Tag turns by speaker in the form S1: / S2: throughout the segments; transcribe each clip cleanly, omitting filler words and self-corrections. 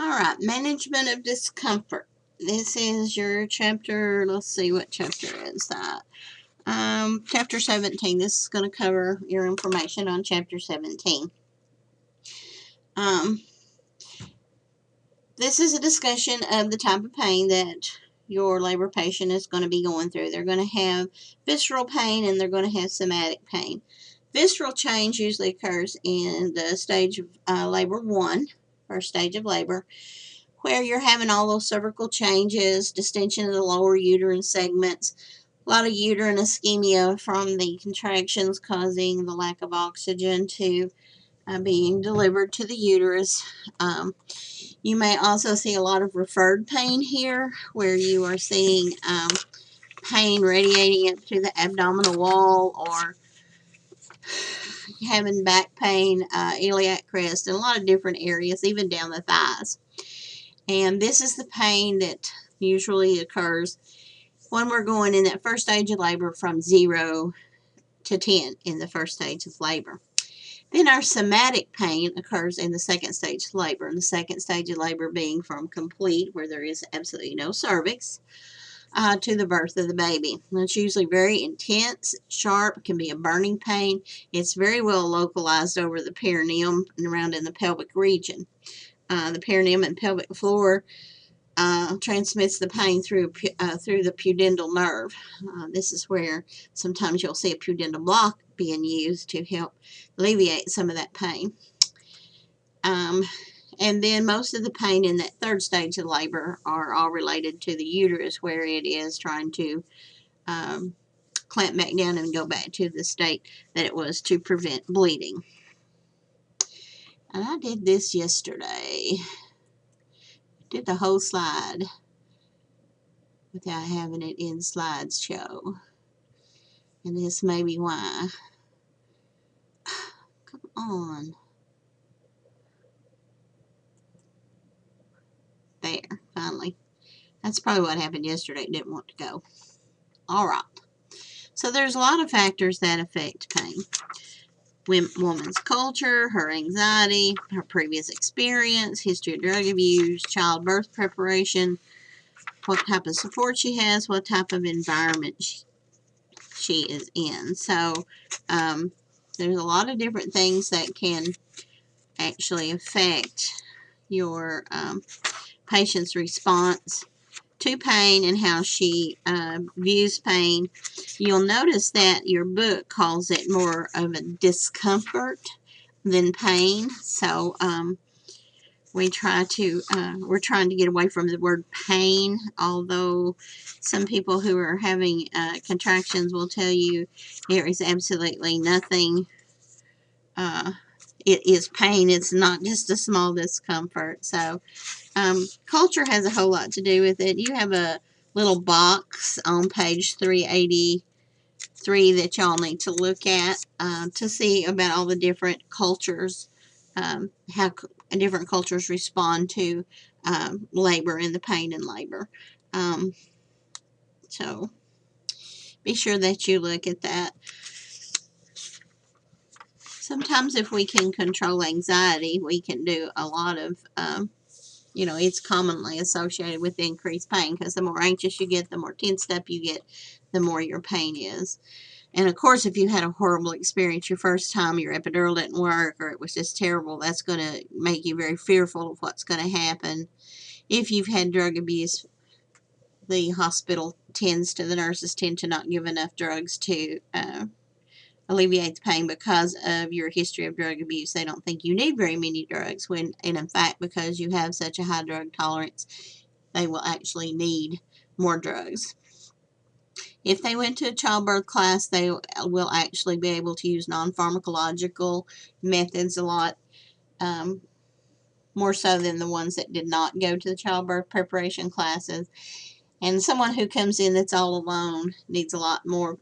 S1: All right, management of discomfort. This is your chapter. Let's see, what chapter is that? Chapter 17. This is going to cover your information on chapter 17. This is a discussion of the type of pain that your labor patient is going to be going through. They're going to have visceral pain and they're going to have somatic pain. Visceral change usually occurs in the stage of labor 1, first stage of labor, where you're having all those cervical changes, distension of the lower uterine segments, a lot of uterine ischemia from the contractions causing the lack of oxygen to being delivered to the uterus. You may also see a lot of referred pain here, where you are seeing pain radiating up to the abdominal wall, or having back pain, iliac crest, and a lot of different areas, even down the thighs. And this is the pain that usually occurs when we're going in that first stage of labor from 0 to 10 in the first stage of labor. Then our somatic pain occurs in the second stage of labor, and the second stage of labor being from complete, where there is absolutely no cervix, to the birth of the baby. And it's usually very intense, sharp, can be a burning pain. It's very well localized over the perineum and around in the pelvic region. The perineum and pelvic floor transmits the pain through the pudendal nerve. This is where sometimes you'll see a pudendal block being used to help alleviate some of that pain. And then most of the pain in that third stage of labor are all related to the uterus, where it is trying to clamp back down and go back to the state that it was to prevent bleeding. And I did this yesterday. Did the whole slide without having it in slideshow. And this may be why. Come on. There, finally. That's probably what happened yesterday. It didn't want to go. All right. So there's a lot of factors that affect pain. Woman's culture, her anxiety, her previous experience, history of drug abuse, childbirth preparation, what type of support she has, what type of environment she is in. So there's a lot of different things that can actually affect your patient's response to pain and how she views pain. You'll notice that your book calls it more of a discomfort than pain. So we're trying to get away from the word pain, although some people who are having contractions will tell you there is absolutely nothing. It is pain. It's not just a small discomfort. So culture has a whole lot to do with it. You have a little box on page 383 that y'all need to look at to see about all the different cultures, how different cultures respond to labor and the pain in labor. So be sure that you look at that. Sometimes if we can control anxiety, we can do a lot of it's commonly associated with increased pain, because the more anxious you get, the more tensed up you get, the more your pain is. And of course, if you had a horrible experience your first time, your epidural didn't work, or it was just terrible, that's going to make you very fearful of what's going to happen. If you've had drug abuse, the nurses tend to not give enough drugs to alleviate the pain because of your history of drug abuse. They don't think you need very many drugs, and in fact, because you have such a high drug tolerance, they will actually need more drugs. If they went to a childbirth class, they will actually be able to use non-pharmacological methods a lot more so than the ones that did not go to the childbirth preparation classes. And someone who comes in that's all alone needs a lot more,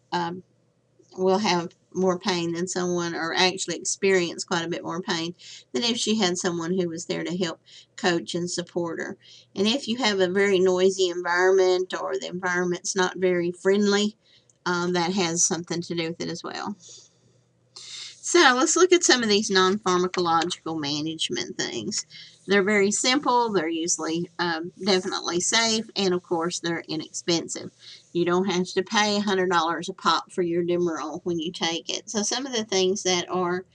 S1: will have more pain than someone, or actually experience quite a bit more pain than if she had someone who was there to help coach and support her. And if you have a very noisy environment, or the environment's not very friendly, that has something to do with it as well. So let's look at some of these non-pharmacological management things. They're very simple. They're usually definitely safe, and of course they're inexpensive. You don't have to pay $100 a pop for your Demerol when you take it. So some of the things that are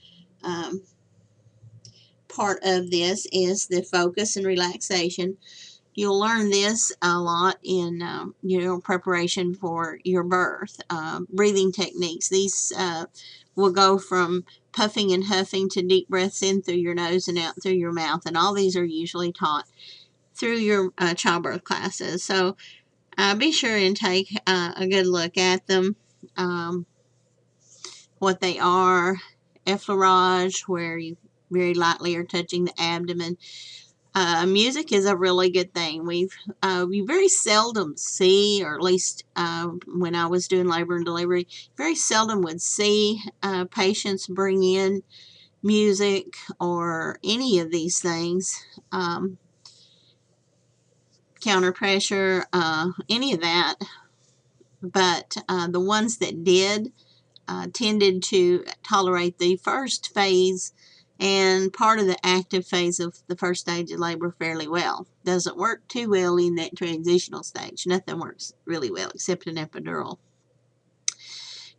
S1: part of this is the focus and relaxation. You'll learn this a lot in preparation for your birth. Breathing techniques. These will go from puffing and huffing to deep breaths in through your nose and out through your mouth. And all these are usually taught through your childbirth classes. So be sure and take a good look at them. What they are. Effleurage, where you very lightly are touching the abdomen. Music is a really good thing. We very seldom see, or at least when I was doing labor and delivery, very seldom would see patients bring in music or any of these things, counter pressure, any of that. But the ones that did tended to tolerate the first phase and part of the active phase of the first stage of labor fairly well. Doesn't work too well in that transitional stage. Nothing works really well except an epidural.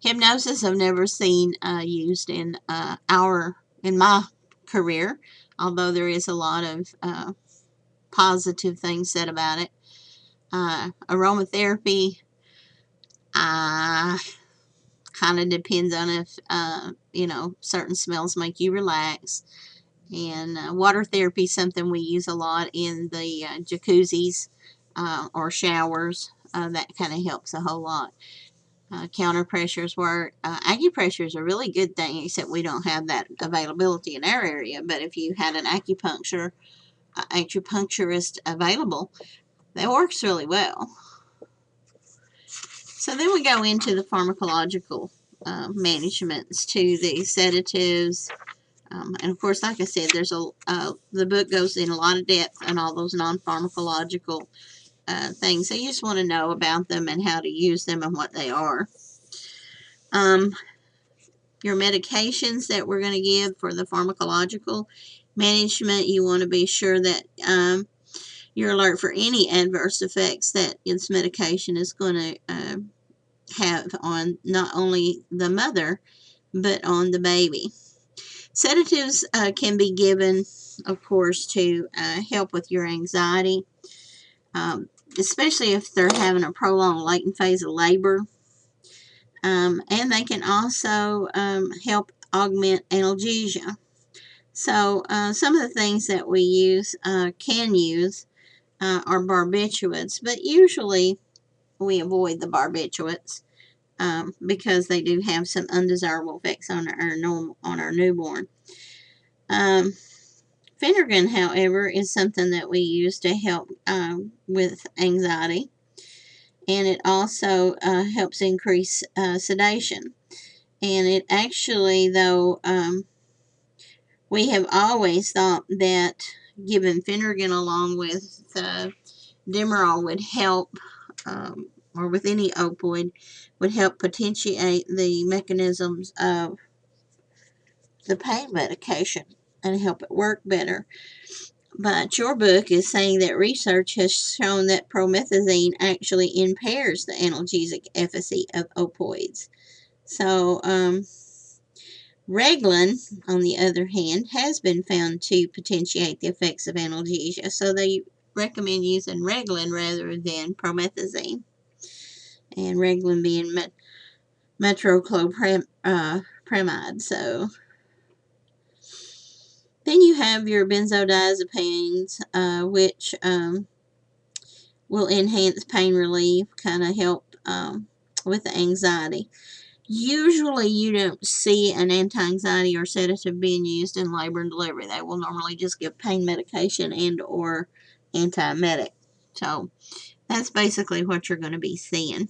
S1: Hypnosis I've never seen used in my career, although there is a lot of positive things said about it. Aromatherapy, kind of depends on if certain smells make you relax. And water therapy is something we use a lot in the jacuzzis or showers. That kind of helps a whole lot. Counter pressures work. Acupressure is a really good thing, except we don't have that availability in our area. But if you had an acupuncturist available, that works really well. So then we go into the pharmacological managements to the sedatives. And of course, like I said, the book goes in a lot of depth on all those non-pharmacological things. So you just want to know about them and how to use them and what they are. Your medications that we're going to give for the pharmacological management, you want to be sure that you're alert for any adverse effects that this medication is going to have on not only the mother, but on the baby. Sedatives can be given, of course, to help with your anxiety, especially if they're having a prolonged latent phase of labor. And they can also help augment analgesia. So some of the things that we can use are barbiturates, but usually we avoid the barbiturates because they do have some undesirable effects on our newborn. Phenergan, however, is something that we use to help with anxiety, and it also helps increase sedation. And it actually, though, we have always thought that giving Phenergan along with Demerol would help, or with any opioid, would help potentiate the mechanisms of the pain medication and help it work better. But your book is saying that research has shown that promethazine actually impairs the analgesic efficacy of opioids. So, Reglan, on the other hand, has been found to potentiate the effects of analgesia. So they recommend using Reglan rather than promethazine. And Reglan being metoclopramide. So then you have your benzodiazepines, which will enhance pain relief, kind of help with the anxiety. Usually you don't see an anti-anxiety or sedative being used in labor and delivery. They will normally just give pain medication and or antiemetic. So that's basically what you're going to be seeing.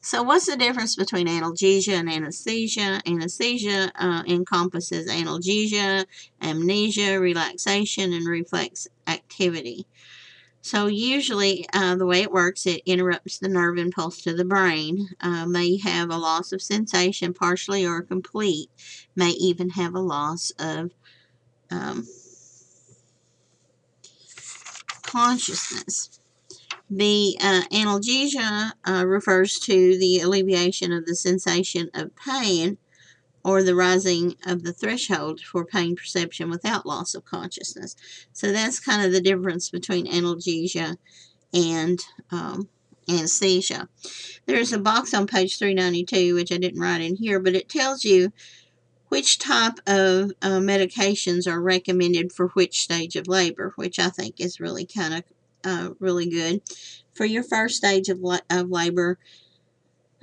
S1: So what's the difference between analgesia and anesthesia? Anesthesia encompasses analgesia, amnesia, relaxation, and reflex activity. So usually the way it works, it interrupts the nerve impulse to the brain, may have a loss of sensation, partially or complete, may even have a loss of consciousness. The analgesia refers to the alleviation of the sensation of pain or the rising of the threshold for pain perception without loss of consciousness. So that's kind of the difference between analgesia and anesthesia. There's a box on page 392, which I didn't write in here, but it tells you which type of medications are recommended for which stage of labor, which I think is really kind of really good. For your first stage of labor,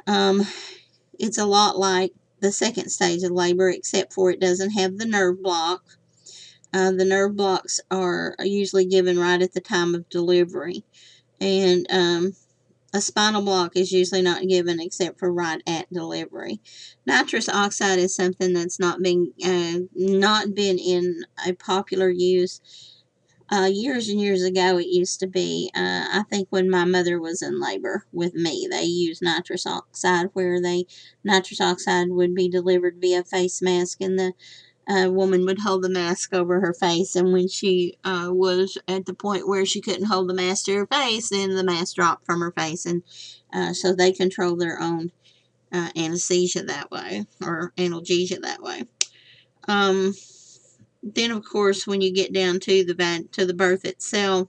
S1: it's a lot like the second stage of labor, except for it doesn't have the nerve block. The nerve blocks are usually given right at the time of delivery, and a spinal block is usually not given except for right at delivery. Nitrous oxide is something that's not been in a popular use. Years and years ago, it used to be. I think when my mother was in labor with me, they used nitrous oxide, where nitrous oxide would be delivered via face mask, and the woman would hold the mask over her face, and when she was at the point where she couldn't hold the mask to her face, then the mask dropped from her face, and so they control their own anesthesia that way, or analgesia that way. Then, of course, when you get down to the birth itself,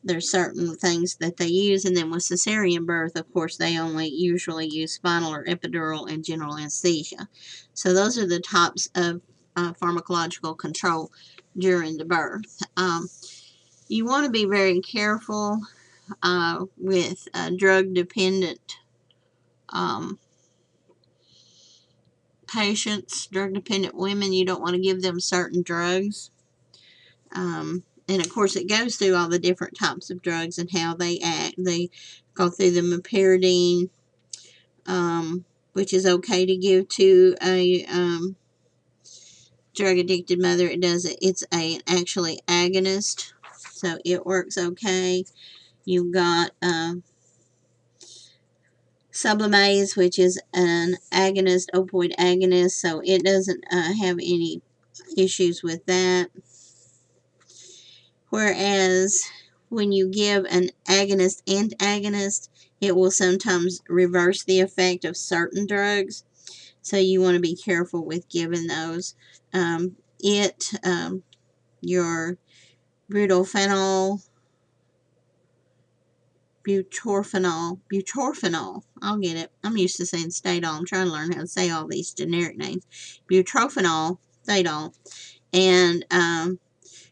S1: there's certain things that they use, and then with cesarean birth, of course, they only usually use spinal or epidural and general anesthesia. So those are the types of pharmacological control during the birth. You want to be very careful with drug-dependent patients, drug-dependent women. You don't want to give them certain drugs. And of course, it goes through all the different types of drugs and how they act. They go through the meperidine, which is okay to give to a drug-addicted mother. It's actually agonist, so it works okay. You've got Sublimase, which is an agonist, opioid agonist, so it doesn't have any issues with that. Whereas when you give an agonist-antagonist, it will sometimes reverse the effect of certain drugs. So you want to be careful with giving those. Your butorphanol, I'll get it. I'm used to saying Stadol. I'm trying to learn how to say all these generic names. Butorphanol, Stadol, and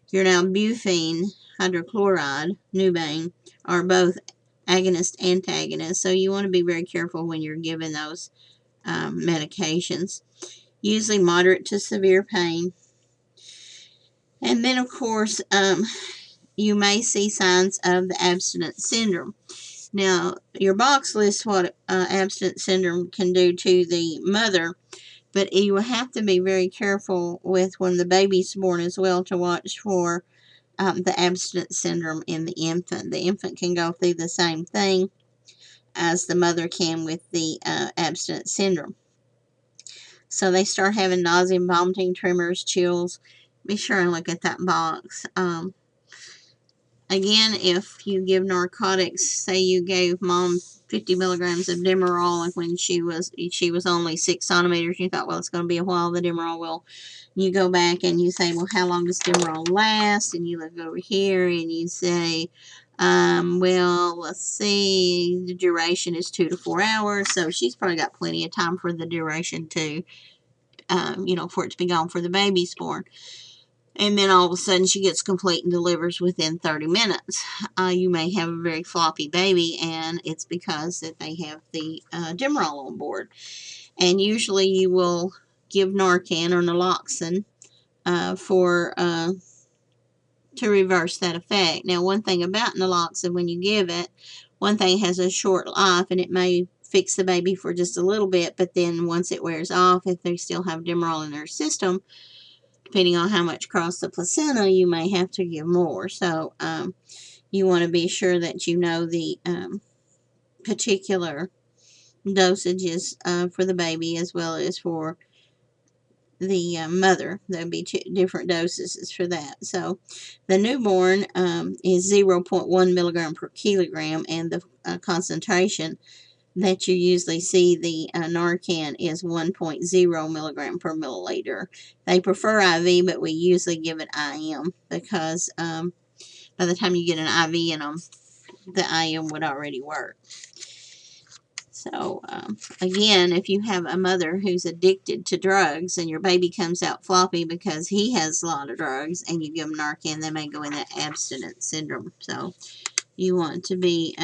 S1: your now bufene hydrochloride, Nubane, are both agonist-antagonists, so you want to be very careful when you're giving those medications. Usually moderate to severe pain. And then, of course, you may see signs of the abstinence syndrome. Now, your box lists what abstinence syndrome can do to the mother, but you will have to be very careful with when the baby's born as well to watch for the abstinence syndrome in the infant. The infant can go through the same thing as the mother can with the abstinence syndrome. So they start having nausea, vomiting, tremors, chills. Be sure and look at that box. Again, if you give narcotics, say you gave mom 50 milligrams of Demerol, and when she was only 6 centimeters, you thought, well, it's going to be a while, the Demerol will. You go back and you say, well, how long does Demerol last? And you look over here and you say, well, let's see, the duration is 2 to 4 hours, so she's probably got plenty of time for the duration to, for it to be gone for the baby's born. And then all of a sudden she gets complete and delivers within 30 minutes. You may have a very floppy baby, and it's because that they have the Demerol on board. And usually you will give Narcan or naloxone to reverse that effect. Now, one thing about naloxone, when you give it, one thing has a short life, and it may fix the baby for just a little bit, but then once it wears off, if they still have Demerol in their system, depending on how much crossed the placenta, you may have to give more. So You want to be sure that you know the particular dosages for the baby as well as for the mother. There'll be different doses for that. So the newborn is 0.1 milligram per kilogram, and the concentration that you usually see the Narcan is 1.0 milligram per milliliter. They prefer IV, but we usually give it IM because by the time you get an IV in them, the IM would already work. So, again, if you have a mother who's addicted to drugs and your baby comes out floppy because he has a lot of drugs and you give them Narcan, they may go in that abstinence syndrome. So, you want to be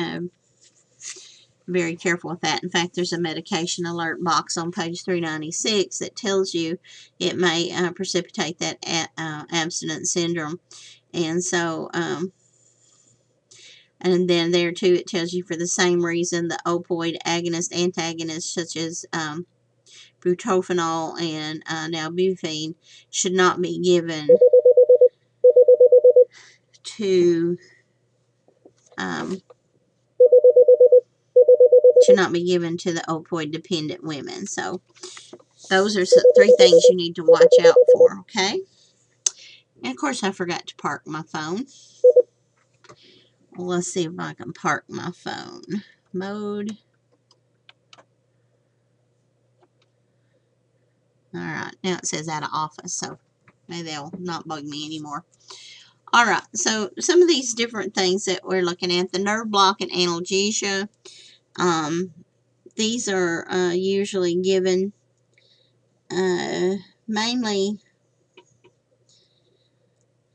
S1: very careful with that. In fact, there's a medication alert box on page 396 that tells you it may precipitate that abstinence syndrome. And so, and then there too, it tells you for the same reason the opioid agonist, antagonists such as butorphanol and nalbuphine should not be given to the opioid dependent women. So those are three things you need to watch out for. Okay. And of course, I forgot to park my phone. Well, let's see if I can park my phone. Mode. Alright, now it says out of office, so maybe they'll not bug me anymore. Alright, so some of these different things that we're looking at, the nerve block and analgesia, these are usually given mainly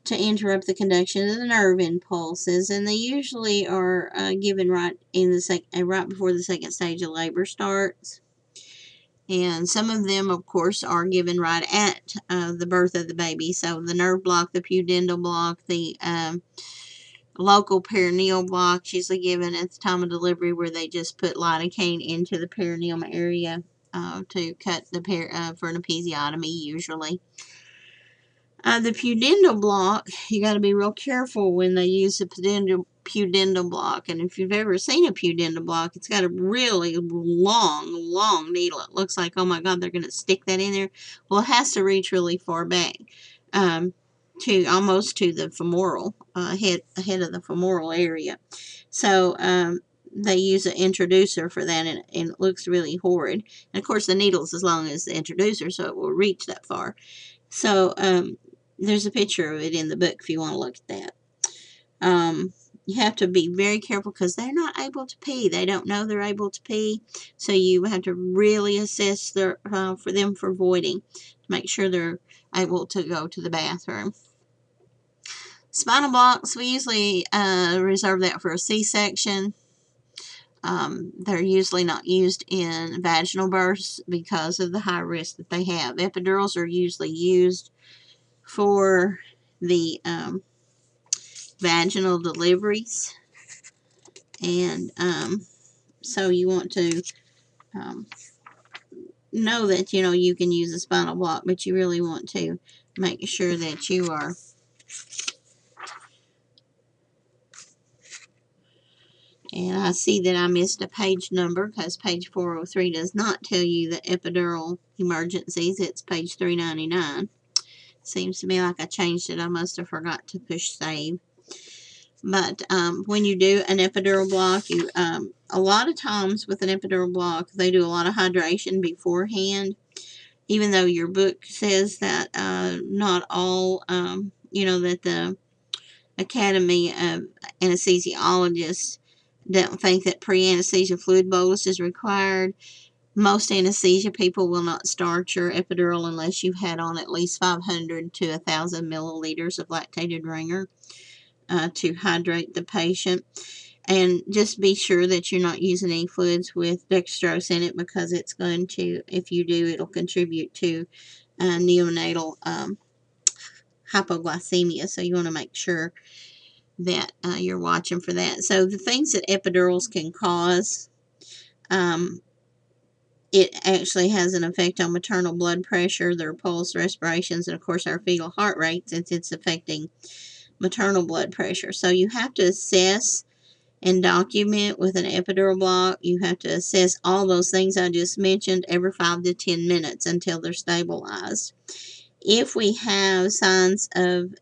S1: to interrupt the conduction of the nerve impulses, and they usually are given right before the second stage of labor starts. And some of them, of course, are given right at the birth of the baby. So the nerve block, the pudendal block, the local perineal block, usually given at the time of delivery, where they just put lidocaine into the perineum area to cut the for an episiotomy, usually. The pudendal block, you got to be real careful when they use the pudendal block. And if you've ever seen a pudendal block, it's got a really long needle. It looks like, oh my God, they're going to stick that in there. Well, it has to reach really far back to almost to the femoral, head of the femoral area. So they use an introducer for that, and it looks really horrid. And of course, the needle's as long as the introducer, so it will reach that far. So there's a picture of it in the book if you want to look at that. You have to be very careful because they're not able to pee. They don't know they're able to pee. So you have to really assess for them for voiding to make sure they're able to go to the bathroom. Spinal blocks, we usually reserve that for a C-section. They're usually not used in vaginal births because of the high risk that they have. Epidurals are usually used for the vaginal deliveries, and so you want to know that you can use a spinal block, but you really want to make sure that you are and I see that I missed a page number because page 403 does not tell you the epidural emergencies. It's page 399. Seems to me like I changed it. I must have forgot to push save. But when you do an epidural block, a lot of times with an epidural block, they do a lot of hydration beforehand. Even though your book says that not all, that the Academy of Anesthesiologists don't think that pre-anesthesia fluid bolus is required. Most anesthesia people will not start your epidural unless you've had on at least 500 to 1,000 milliliters of lactated ringer to hydrate the patient. And just be sure that you're not using any fluids with dextrose in it, because it's going to, if you do, it'll contribute to neonatal hypoglycemia. So you want to make sure that you're watching for that. So the things that epidurals can cause, it actually has an effect on maternal blood pressure, their pulse, respirations, and of course our fetal heart rate, since it's affecting maternal blood pressure. So you have to assess and document with an epidural block. You have to assess all those things I just mentioned every 5 to 10 minutes until they're stabilized. If we have signs of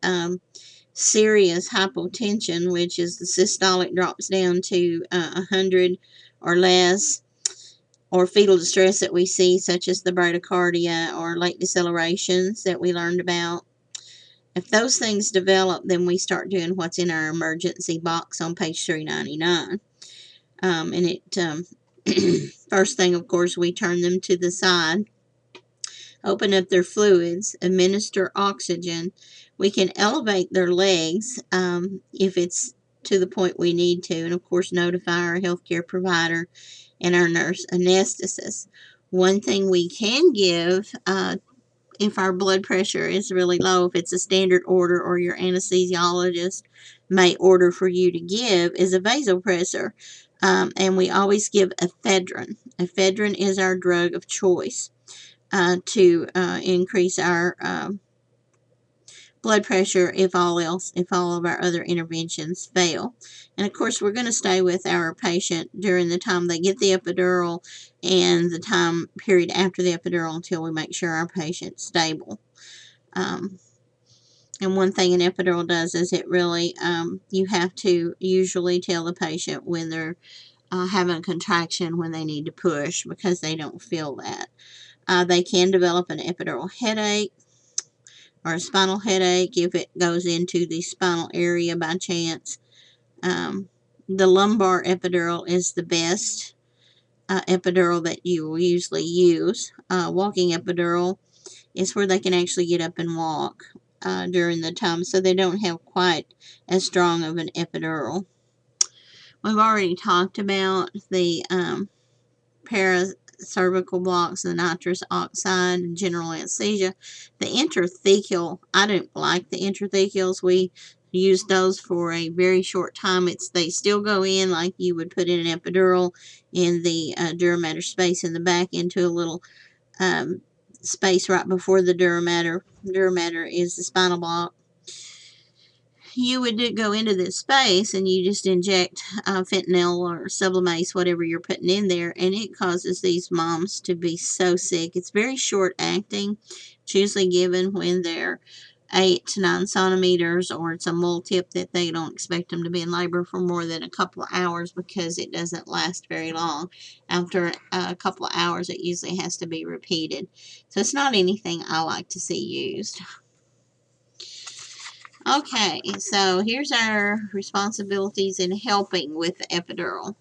S1: serious hypotension, which is the systolic drops down to 100 or less, or fetal distress that we see, such as the bradycardia or late decelerations that we learned about, if those things develop, then we start doing what's in our emergency box on page 399. First thing, of course, we turn them to the side, open up their fluids, administer oxygen. We can elevate their legs if it's to the point we need to, and of course notify our healthcare provider and our nurse anesthetist. One thing we can give if our blood pressure is really low, if it's a standard order or your anesthesiologist may order for you to give, is a vasopressor. And we always give ephedrine. Ephedrine is our drug of choice to increase our blood pressure if all of our other interventions fail. And of course, we're going to stay with our patient during the time they get the epidural and the time period after the epidural until we make sure our patient's stable. And one thing an epidural does is it really, you have to usually tell the patient when they're having a contraction, when they need to push, because they don't feel that. They can develop an epidural headache or a spinal headache if it goes into the spinal area by chance. The lumbar epidural is the best epidural that you will usually use. Walking epidural is where they can actually get up and walk during the time, so they don't have quite as strong of an epidural. We've already talked about the paracervical blocks, the nitrous oxide, and general anesthesia. The intrathecal, I don't like the intrathecals. We use those for a very short time. They still go in like you would put in an epidural in the dura mater space in the back into a little space right before the dura mater. Dura mater is the spinal block. You would go into this space and you just inject fentanyl or sublimase, whatever you're putting in there, and it causes these moms to be so sick. It's very short acting. It's usually given when they're 8 to 9 centimeters, or it's a multip that they don't expect them to be in labor for more than a couple of hours because it doesn't last very long. After a couple of hours, it usually has to be repeated. So it's not anything I like to see used. Okay, so here's our responsibilities in helping with the epidural.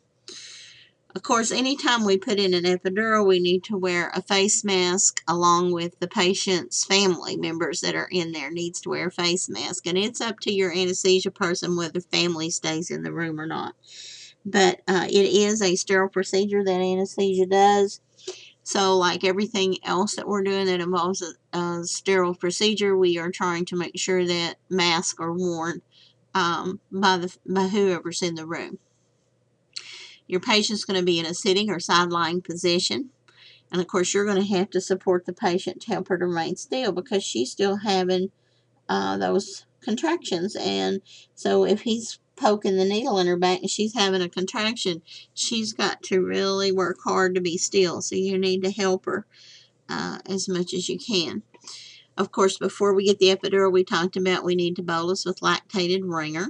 S1: Of course, anytime we put in an epidural, we need to wear a face mask along with the patient's family members that are in there needs to wear a face mask. And it's up to your anesthesia person whether family stays in the room or not. But it is a sterile procedure that anesthesia does. So like everything else that we're doing that involves a sterile procedure, we are trying to make sure that masks are worn by whoever's in the room. Your patient's going to be in a sitting or side-lying position. And of course, you're going to have to support the patient to help her to remain still because she's still having those contractions. And so if he's poking the needle in her back and she's having a contraction, she's got to really work hard to be still. So you need to help her as much as you can. Of course, before we get the epidural, we talked about we need to bolus with lactated ringer.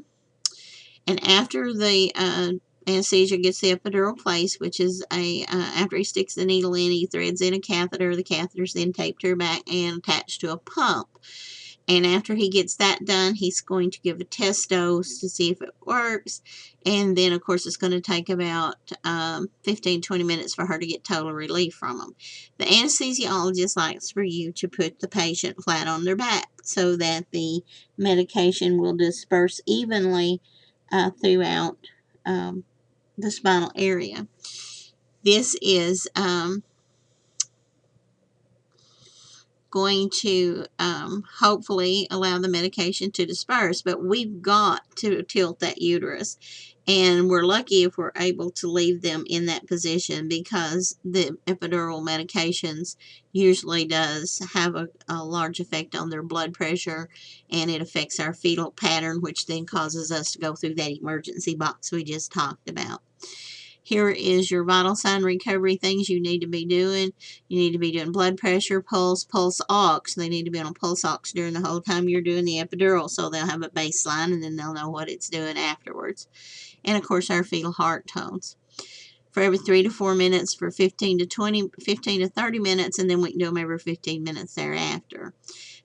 S1: And after the anesthesia gets the epidural placed, which is after he sticks the needle in, he threads in a catheter. The catheter's then taped to her back and attached to a pump. And after he gets that done, he's going to give a test dose to see if it works. And then, of course, it's going to take about 15-20 minutes for her to get total relief from them. The anesthesiologist likes for you to put the patient flat on their back so that the medication will disperse evenly throughout the spinal area. This is going to hopefully allow the medication to disperse, but we've got to tilt that uterus. And we're lucky if we're able to leave them in that position, because the epidural medications usually does have a large effect on their blood pressure, and it affects our fetal pattern, which then causes us to go through that emergency box we just talked about. Here is your vital sign recovery things you need to be doing. You need to be doing blood pressure, pulse ox. They need to be on a pulse ox during the whole time you're doing the epidural, so they'll have a baseline and then they'll know what it's doing afterwards. And of course our fetal heart tones. For every 3 to 4 minutes for 15 to 30 minutes, and then we can do them every 15 minutes thereafter.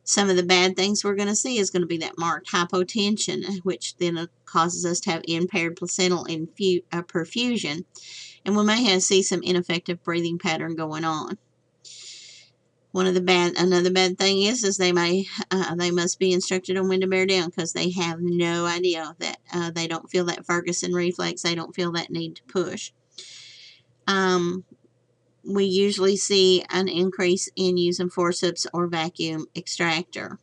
S1: Some of the bad things we're going to see is going to be that marked hypotension, which then causes us to have impaired placental perfusion, and we may see some ineffective breathing pattern going on. Another bad thing is they must be instructed on when to bear down, because they have no idea that they don't feel that Ferguson reflex. They don't feel that need to push. We usually see an increase in using forceps or vacuum extractor.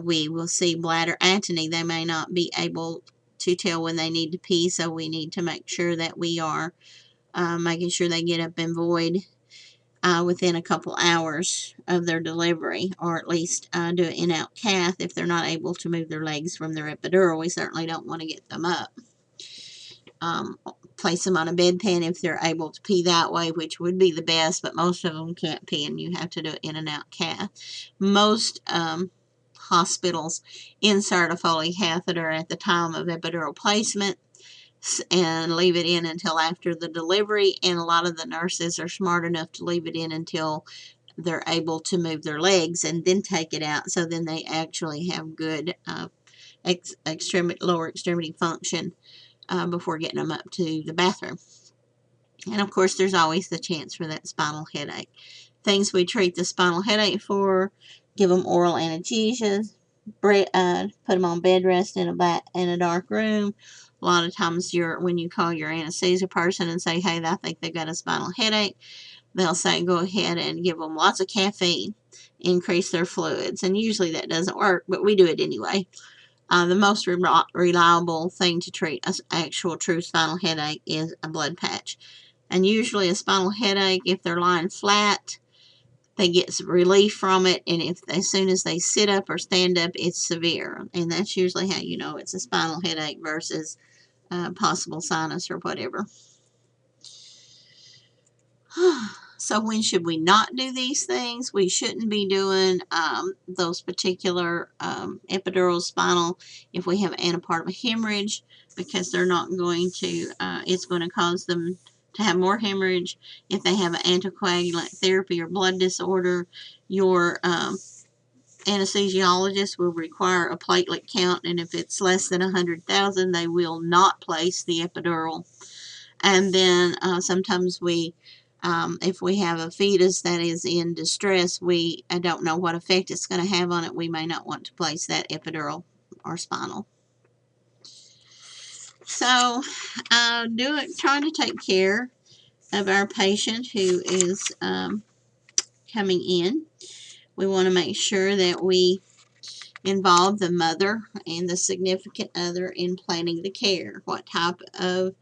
S1: We will see bladder atony. They may not be able to tell when they need to pee, so we need to make sure that we are making sure they get up and void within a couple hours of their delivery, or at least do an in-out cath if they're not able to move their legs from their epidural. We certainly don't want to get them up. Place them on a bedpan if they're able to pee that way, which would be the best, but most of them can't pee and you have to do an in and out cath. Most hospitals insert a Foley catheter at the time of epidural placement and leave it in until after the delivery, and a lot of the nurses are smart enough to leave it in until they're able to move their legs and then take it out, so then they actually have good lower extremity function before getting them up to the bathroom. And of course there's always the chance for that spinal headache. Things we treat the spinal headache for: give them oral analgesia, put them on bed rest in a dark room. A lot of times when you call your anesthesia person and say, hey, I think they've got a spinal headache, they'll say go ahead and give them lots of caffeine, increase their fluids, and usually that doesn't work, but we do it anyway. The most reliable thing to treat an actual true spinal headache is a blood patch. And usually a spinal headache, if they're lying flat, they get relief from it, and as soon as they sit up or stand up, it's severe. And that's usually how you know it's a spinal headache versus possible sinus or whatever. So when should we not do these things? We shouldn't be doing those particular epidural spinal if we have antepartum hemorrhage, because they're not going to, it's going to cause them to have more hemorrhage. If they have an anticoagulant therapy or blood disorder, your anesthesiologist will require a platelet count, and if it's less than 100,000, they will not place the epidural. And then sometimes if we have a fetus that is in distress, I don't know what effect it's going to have on it. We may not want to place that epidural or spinal. So, trying to take care of our patient who is coming in. We want to make sure that we involve the mother and the significant other in planning the care. What type of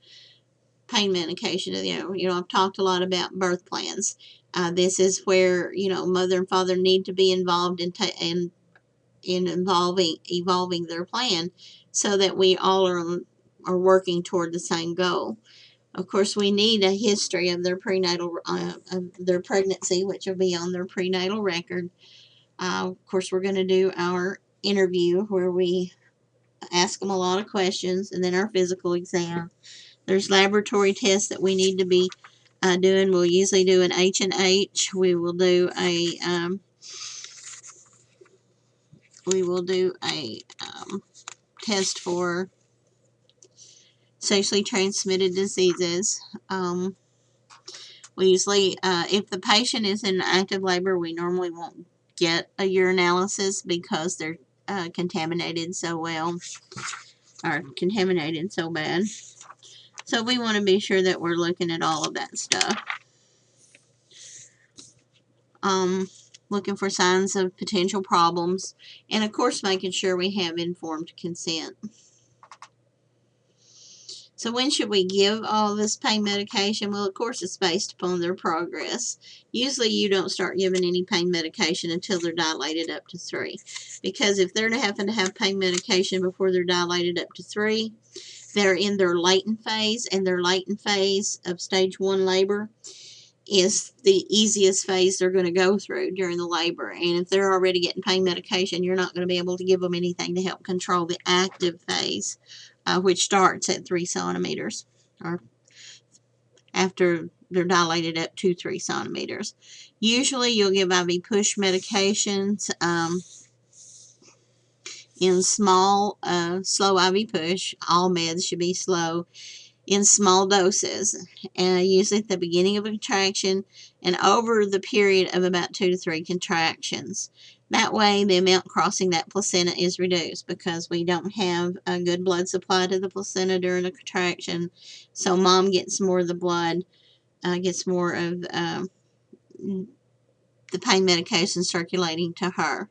S1: pain medication? I've talked a lot about birth plans. This is where mother and father need to be involved in evolving their plan, so that we all are working toward the same goal. Of course, we need a history of their prenatal of their pregnancy, which will be on their prenatal record. Of course, we're going to do our interview where we ask them a lot of questions, and then our physical exam. There's laboratory tests that we need to be doing. We'll usually do an H&H. We will do a test for sexually transmitted diseases. We usually, if the patient is in active labor, we normally won't get a urinalysis because they're contaminated so well, or contaminated so bad. So we want to be sure that we're looking at all of that stuff. looking for signs of potential problems, and of course making sure we have informed consent. So when should we give all this pain medication? Well, of course, it's based upon their progress. Usually you don't start giving any pain medication until they're dilated up to 3. Because if they're having to have pain medication before they're dilated up to 3, they're in their latent phase, and their latent phase of stage 1 labor is the easiest phase they're going to go through during the labor. And if they're already getting pain medication, you're not going to be able to give them anything to help control the active phase, which starts at 3 centimeters, or after they're dilated up to 3 centimeters. Usually you'll give IV push medications in small, slow IV push. All meds should be slow, in small doses, usually at the beginning of a contraction and over the period of about 2 to 3 contractions. That way the amount crossing that placenta is reduced, because we don't have a good blood supply to the placenta during a contraction, so mom gets more of the blood, gets more of the pain medication circulating to her.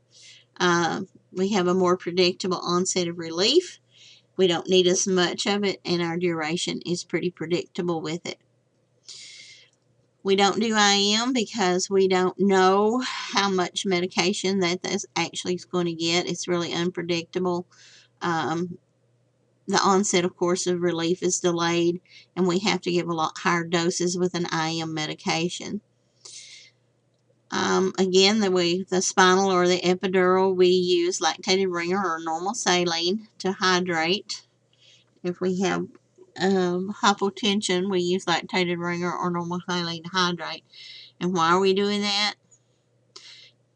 S1: We have a more predictable onset of relief. We don't need as much of it, and our duration is pretty predictable with it. We don't do IM because we don't know how much medication that's actually going to get. It's really unpredictable. The onset, of course, of relief is delayed, and we have to give a lot higher doses with an IM medication. Again, the spinal or the epidural, we use lactated ringer or normal saline to hydrate. If we have hypotension, we use lactated ringer or normal saline to hydrate. And why are we doing that?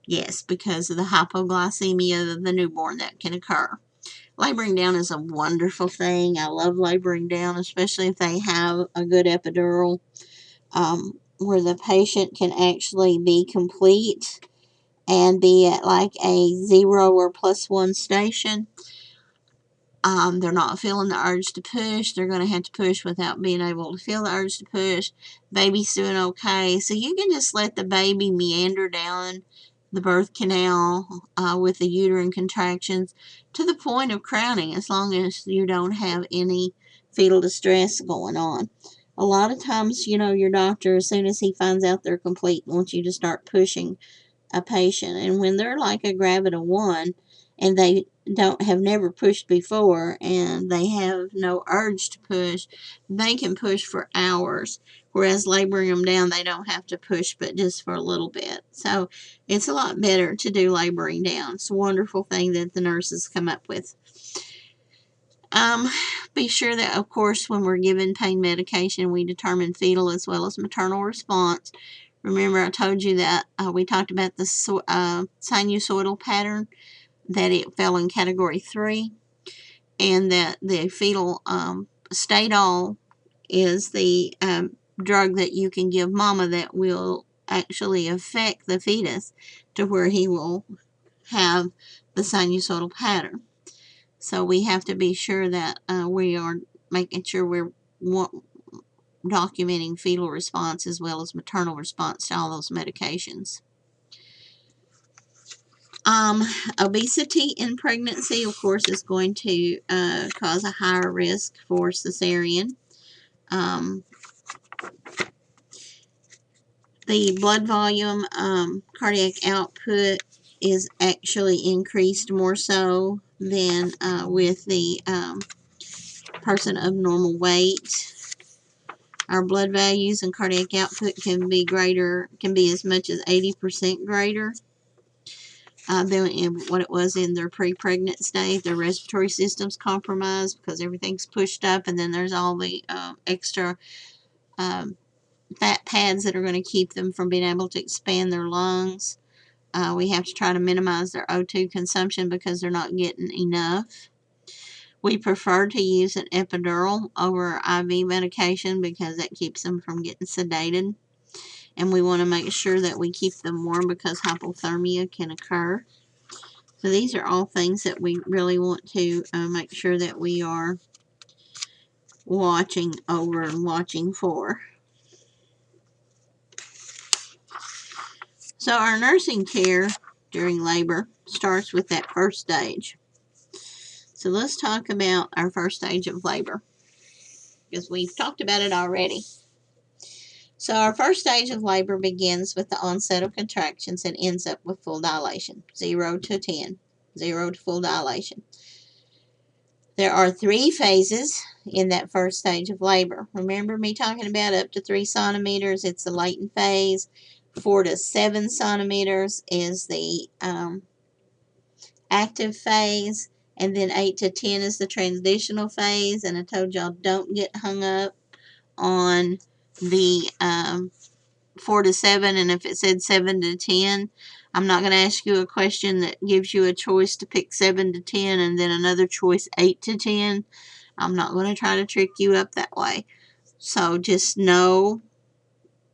S1: Yes, because of the hypoglycemia of the newborn that can occur. Laboring down is a wonderful thing. I love laboring down, especially if they have a good epidural, where the patient can actually be complete and be at like a 0 or +1 station. They're not feeling the urge to push. They're going to have to push without being able to feel the urge to push. Baby's doing okay. So you can just let the baby meander down the birth canal with the uterine contractions to the point of crowning, as long as you don't have any fetal distress going on. A lot of times, your doctor, as soon as he finds out they're complete, wants you to start pushing a patient. And when they're like a gravida 1 and they have never pushed before and they have no urge to push, they can push for hours. Whereas laboring them down, they don't have to push but just for a little bit. So it's a lot better to do laboring down. It's a wonderful thing that the nurses come up with. Be sure that, of course, when we're giving pain medication, we determine fetal as well as maternal response. Remember, I told you that we talked about the sinusoidal pattern, that it fell in category 3, and that the fetal Stadol is the drug that you can give mama that will actually affect the fetus to where he will have the sinusoidal pattern. So we have to be sure that we are making sure we're documenting fetal response as well as maternal response to all those medications. Obesity in pregnancy, of course, is going to cause a higher risk for cesarean. The blood volume, cardiac output is actually increased more so than with the person of normal weight. Our blood values and cardiac output can be as much as 80% greater than what it was in their pre-pregnant state. Their respiratory system's compromised because everything's pushed up, and then there's all the extra fat pads that are going to keep them from being able to expand their lungs. We have to try to minimize their O2 consumption because they're not getting enough. We prefer to use an epidural over IV medication because that keeps them from getting sedated. And we want to make sure that we keep them warm because hypothermia can occur. So these are all things that we really want to make sure that we are watching over and watching for. So our nursing care during labor starts with that first stage. So let's talk about our first stage of labor, because we've talked about it already. So our first stage of labor begins with the onset of contractions and ends up with full dilation, 0 to 10, 0 to full dilation. There are 3 phases in that first stage of labor. Remember me talking about up to 3 centimeters, it's the latent phase. 4 to 7 centimeters is the active phase. And then 8 to 10 is the transitional phase. And I told y'all, don't get hung up on the 4 to 7. And if it said 7 to 10, I'm not going to ask you a question that gives you a choice to pick 7 to 10 and then another choice 8 to 10. I'm not going to try to trick you up that way. So just know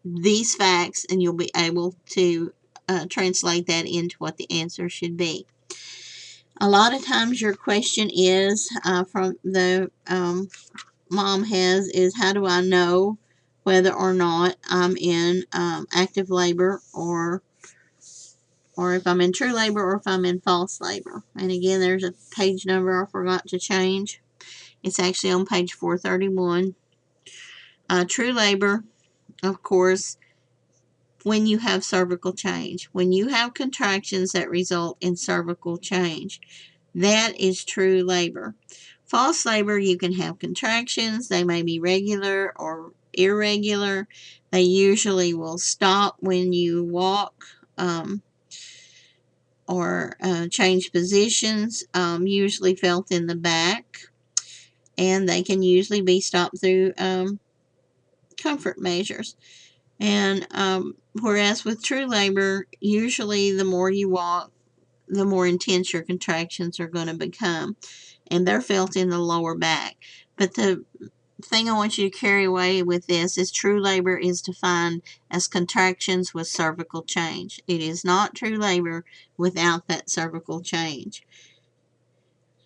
S1: these facts and you'll be able to translate that into what the answer should be. A lot of times your question is from the mom is how do I know whether or not I'm in active labor or if I'm in true labor or if I'm in false labor. And again, there's a page number I forgot to change. It's actually on page 431. True labor, of course, when you have cervical change. When you have contractions that result in cervical change, that is true labor. False labor, you can have contractions. They may be regular or irregular. They usually will stop when you walk or change positions, usually felt in the back. And they can usually be stopped through comfort measures. And whereas with true labor, usually the more you walk, the more intense your contractions are going to become. And they're felt in the lower back. But the thing I want you to carry away with this is true labor is defined as contractions with cervical change. It is not true labor without that cervical change.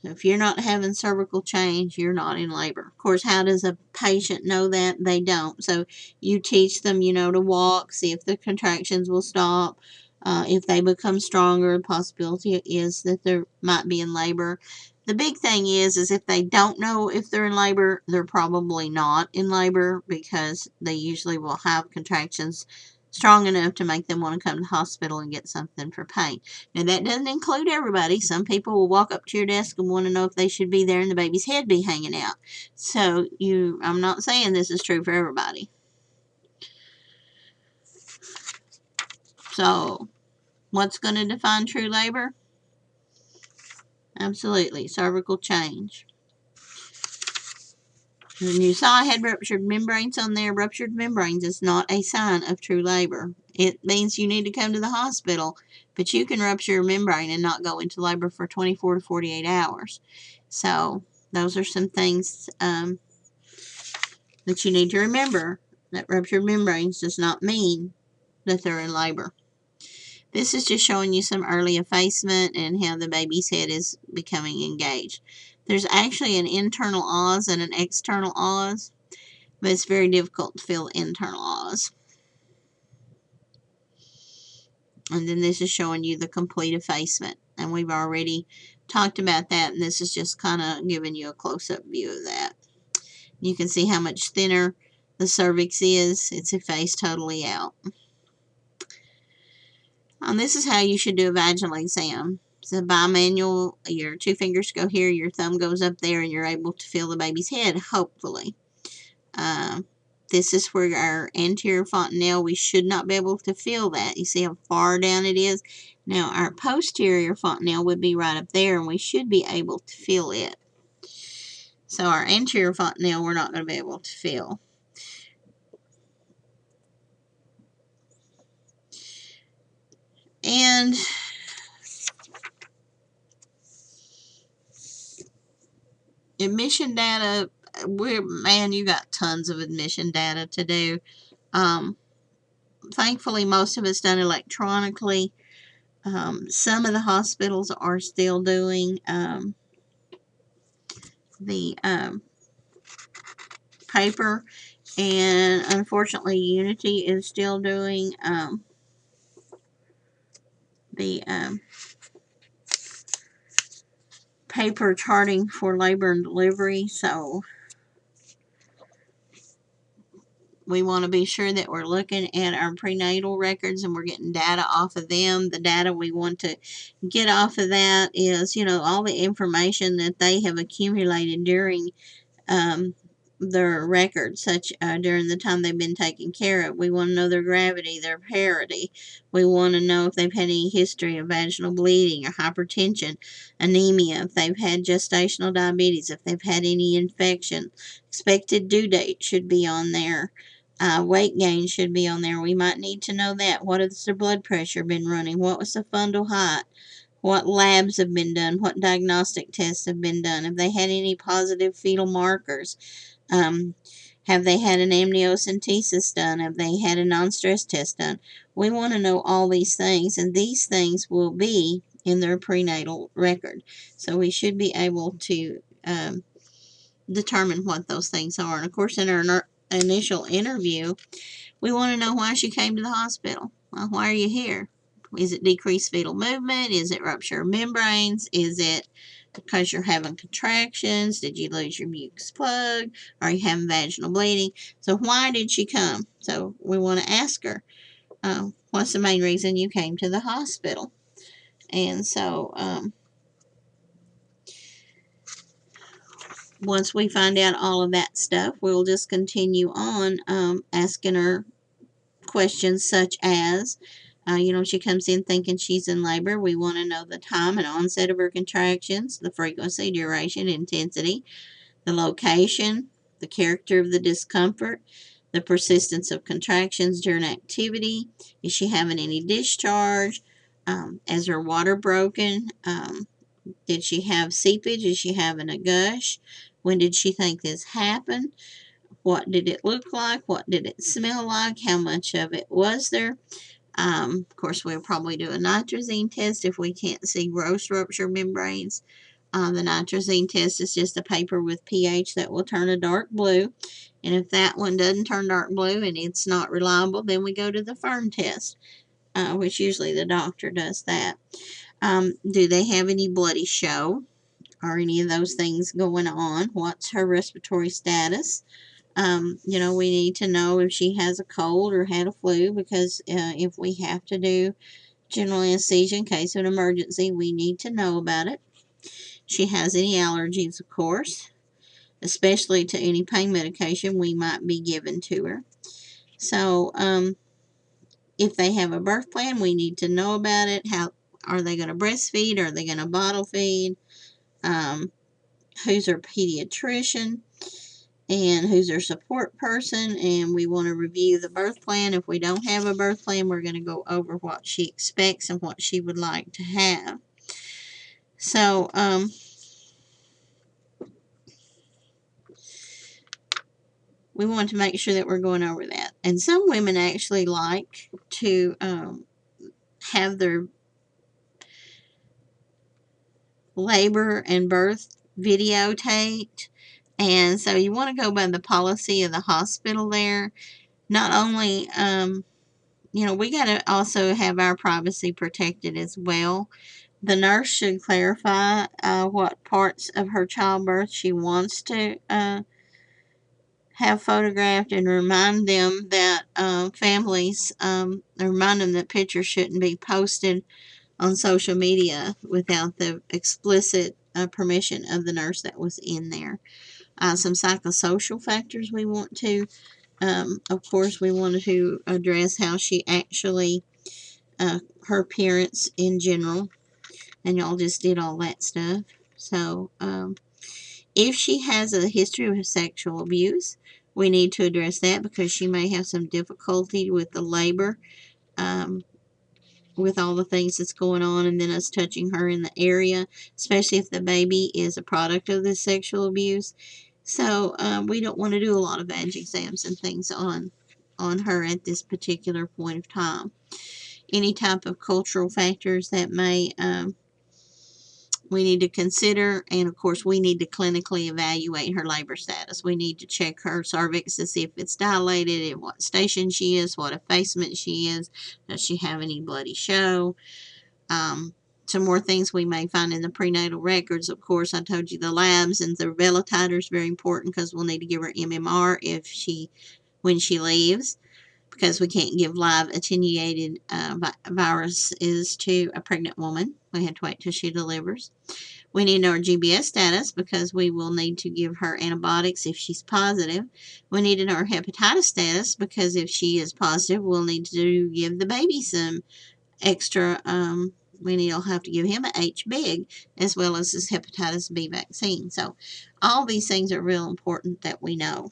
S1: If you're not having cervical change, you're not in labor. Of course, how does a patient know that? They don't. So you teach them, to walk, see if the contractions will stop. If they become stronger, the possibility is that they might be in labor. The big thing is if they don't know if they're in labor, they're probably not in labor because they usually will have contractions strong enough to make them want to come to the hospital and get something for pain. Now, that doesn't include everybody. Some people will walk up to your desk and want to know if they should be there and the baby's head be hanging out. So, I'm not saying this is true for everybody. So, what's going to define true labor? Absolutely, cervical change. And you saw I had ruptured membranes on there. Ruptured membranes is not a sign of true labor. It means you need to come to the hospital, but you can rupture your membrane and not go into labor for 24 to 48 hours. So those are some things that you need to remember, that ruptured membranes does not mean that they're in labor. This is just showing you some early effacement and how the baby's head is becoming engaged. There's actually an internal Oz and an external Oz, but it's very difficult to feel internal Oz. And then this is showing you the complete effacement. And we've already talked about that, and this is just kind of giving you a close-up view of that. You can see how much thinner the cervix is. It's effaced totally out. And this is how you should do a vaginal exam. It's a bimanual. Your 2 fingers go here, your thumb goes up there, and you're able to feel the baby's head, hopefully. This is where our anterior fontanelle, we should not be able to feel that. You see how far down it is? Now, our posterior fontanelle would be right up there, and we should be able to feel it. So our anterior fontanelle, we're not going to be able to feel. And admission data, man, you got tons of admission data to do. Thankfully, most of it's done electronically. Some of the hospitals are still doing the paper, and unfortunately Unity is still doing the paper charting for labor and delivery. So we want to be sure that we're looking at our prenatal records and we're getting data off of them. The data we want to get off of that is, all the information that they have accumulated during their records, such during the time they've been taken care of. We want to know their gravity, their parity. We want to know if they've had any history of vaginal bleeding or hypertension, anemia, if they've had gestational diabetes, if they've had any infection. Expected due date should be on there. Weight gain should be on there. We might need to know that. What has their blood pressure been running? What was the fundal height? What labs have been done? What diagnostic tests have been done? Have they had any positive fetal markers? Have they had an amniocentesis done? Have they had a non-stress test done? We want to know all these things, and these things will be in their prenatal record. So we should be able to determine what those things are. And of course, in our initial interview, we want to know why she came to the hospital. Well, why are you here? Is it decreased fetal movement? Is it rupture of membranes? Is it because you're having contractions? Did you lose your mucus plug? Are you having vaginal bleeding? So why did she come? So we want to ask her, what's the main reason you came to the hospital? And so once we find out all of that stuff, we'll just continue on asking her questions such as, she comes in thinking she's in labor. We want to know the time and onset of her contractions, the frequency, duration, intensity, the location, the character of the discomfort, the persistence of contractions during activity. Is she having any discharge? Is her water broken? Did she have seepage? Is she having a gush? When did she think this happened? What did it look like? What did it smell like? How much of it was there? Of course, we'll probably do a nitrazine test if we can't see gross rupture membranes. The nitrazine test is just a paper with pH that will turn a dark blue. And if that one doesn't turn dark blue and it's not reliable, then we go to the Fern test, which usually the doctor does that. Do they have any bloody show or any of those things going on? What's her respiratory status? We need to know if she has a cold or had a flu, because if we have to do general anesthesia in case of an emergency, we need to know about it. She has any allergies, of course, especially to any pain medication we might be given to her. So, if they have a birth plan, we need to know about it. How are they going to breastfeed? Are they going to bottle feed? Who's her pediatrician? And who's their support person, and we want to review the birth plan. If we don't have a birth plan, we're going to go over what she expects and what she would like to have. So, we want to make sure that we're going over that. And some women actually like to have their labor and birth videotaped. And so you want to go by the policy of the hospital there. Not only, we got to also have our privacy protected as well. The nurse should clarify what parts of her childbirth she wants to have photographed, and remind them that families, remind them that pictures shouldn't be posted on social media without the explicit permission of the nurse that was in there. Some psychosocial factors we want to, of course, we wanted to address how she actually, her appearance in general, and y'all just did all that stuff. So, if she has a history of sexual abuse, we need to address that, because she may have some difficulty with the labor, with all the things that's going on, and then us touching her in the area, especially if the baby is a product of this sexual abuse. So we don't want to do a lot of vag exams and things on her at this particular point of time. Any type of cultural factors that may we need to consider, and of course we need to clinically evaluate her labor status. We need to check her cervix to see if it's dilated, at what station she is, what effacement she is, does she have any bloody show. Some more things we may find in the prenatal records. Of course, I told you the labs and the velatiter is very important because we'll need to give her MMR when she leaves, because we can't give live attenuated viruses to a pregnant woman. We have to wait till she delivers. We need to know her GBS status because we will need to give her antibiotics if she's positive. We need to know her hepatitis status because if she is positive, we'll need to give the baby some extra. We'll have to give him an H-big as well as his hepatitis B vaccine. So all these things are real important that we know.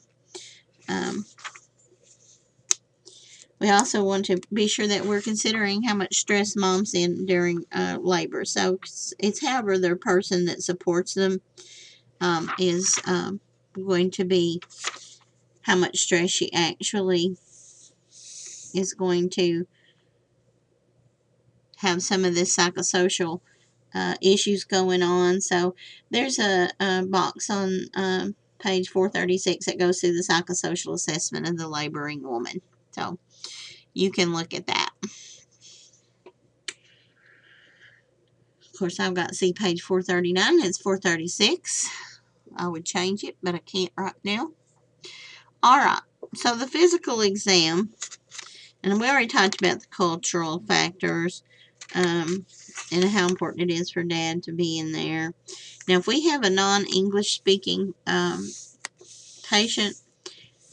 S1: We also want to be sure that we're considering how much stress mom's in during labor. So it's however the person that supports them is going to be how much stress she actually is going to have some of this psychosocial issues going on. So there's a box on page 436 that goes through the psychosocial assessment of the laboring woman. So you can look at that. Of course, I've got see page 439. It's 436. I would change it, but I can't right now. All right. So the physical exam, and we already talked about the cultural factors and how important it is for Dad to be in there. Now, if we have a non-English speaking patient,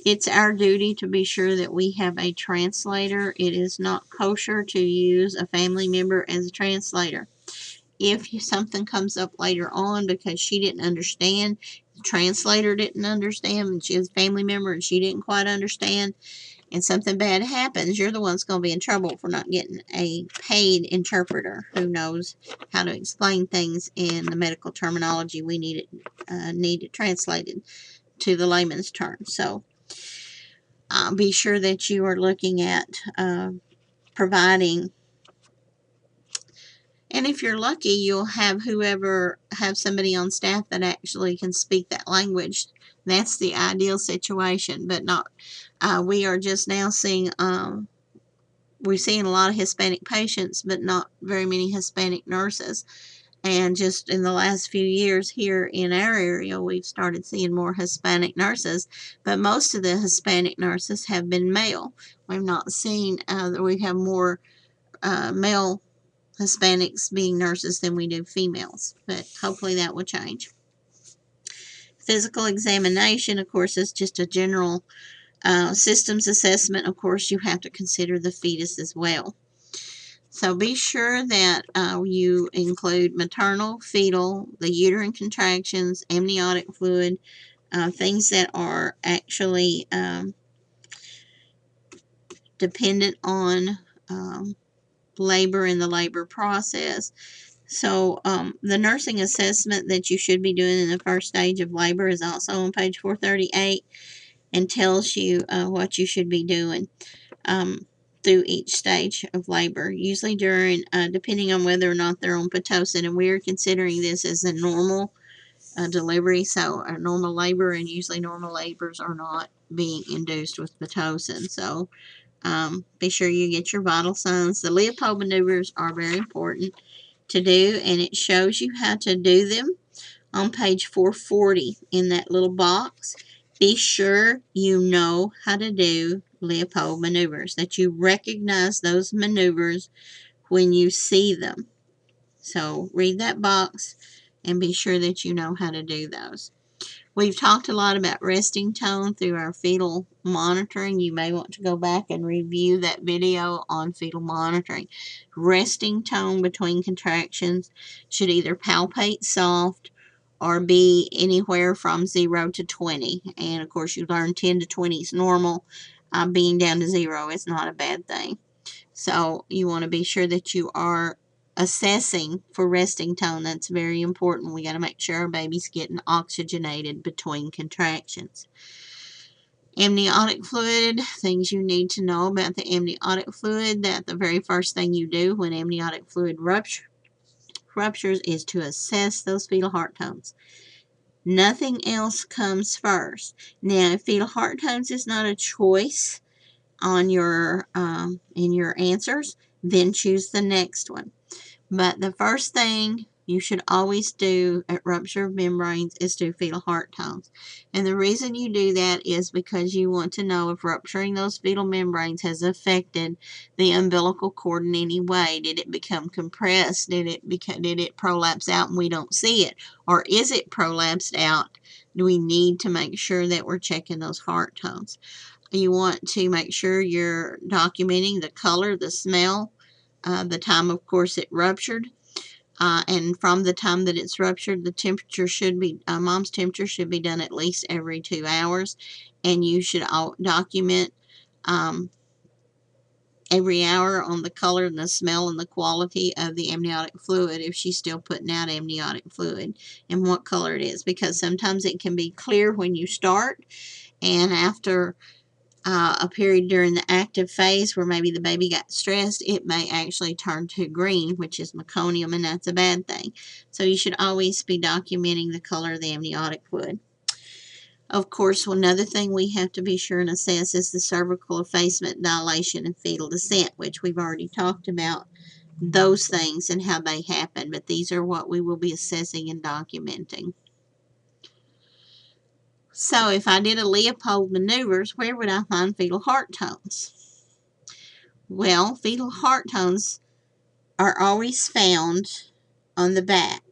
S1: it's our duty to be sure that we have a translator. It is not kosher to use a family member as a translator. If something comes up later on because she didn't understand, the translator didn't understand, and she was a family member and she didn't quite understand, and something bad happens, you're the one that's going to be in trouble for not getting a paid interpreter who knows how to explain things in the medical terminology we need it translated to the layman's terms. So be sure that you are looking at providing. And if you're lucky, you'll have somebody on staff that actually can speak that language. That's the ideal situation, but not. We are just now seeing, we're seeing a lot of Hispanic patients, but not very many Hispanic nurses. And just in the last few years here in our area, we've started seeing more Hispanic nurses, but most of the Hispanic nurses have been male. We've not seen that we have more male Hispanics being nurses than we do females, but hopefully that will change. Physical examination, of course, is just a general systems assessment. Of course, you have to consider the fetus as well. So be sure that you include maternal, fetal, the uterine contractions, amniotic fluid, things that are actually dependent on labor and the labor process. So the nursing assessment that you should be doing in the first stage of labor is also on page 438 and tells you what you should be doing through each stage of labor, usually during, depending on whether or not they're on Pitocin, and we're considering this as a normal delivery, so a normal labor, and usually normal labors are not being induced with Pitocin. So be sure you get your vital signs. The Leopold maneuvers are very important to do, and it shows you how to do them on page 440 in that little box. Be sure you know how to do Leopold maneuvers, that you recognize those maneuvers when you see them. So read that box and be sure that you know how to do those. We've talked a lot about resting tone through our fetal monitoring. You may want to go back and review that video on fetal monitoring. Resting tone between contractions should either palpate soft or be anywhere from 0 to 20. And of course, you learn 10 to 20 is normal. Being down to 0 is not a bad thing. So you want to be sure that you are assessing for resting tone. That's very important. We got to make sure our baby's getting oxygenated between contractions. Amniotic fluid, things you need to know about the amniotic fluid. That the very first thing you do when amniotic fluid ruptures is to assess those fetal heart tones. Nothing else comes first. Now, if fetal heart tones is not a choice on your in your answers, then choose the next one. But the first thing you should always do at rupture of membranes is do fetal heart tones. And the reason you do that is because you want to know if rupturing those fetal membranes has affected the umbilical cord in any way. Did it become compressed? Did it prolapse out and we don't see it? Or is it prolapsed out? Do we need to make sure that we're checking those heart tones? You want to make sure you're documenting the color, the smell, the time, of course, it ruptured, and from the time that it's ruptured, the temperature should be, mom's temperature should be done at least every 2 hours, and you should document every hour on the color and the smell and the quality of the amniotic fluid, if she's still putting out amniotic fluid, and what color it is, because sometimes it can be clear when you start, and after a period during the active phase where maybe the baby got stressed, it may actually turn to green, which is meconium, and that's a bad thing. So you should always be documenting the color of the amniotic fluid. Of course, another thing we have to be sure and assess is the cervical effacement, dilation, and fetal descent, which we've already talked about those things and how they happen, but these are what we will be assessing and documenting. So if I did a Leopold maneuvers, where would I find fetal heart tones? Well, fetal heart tones are always found on the back,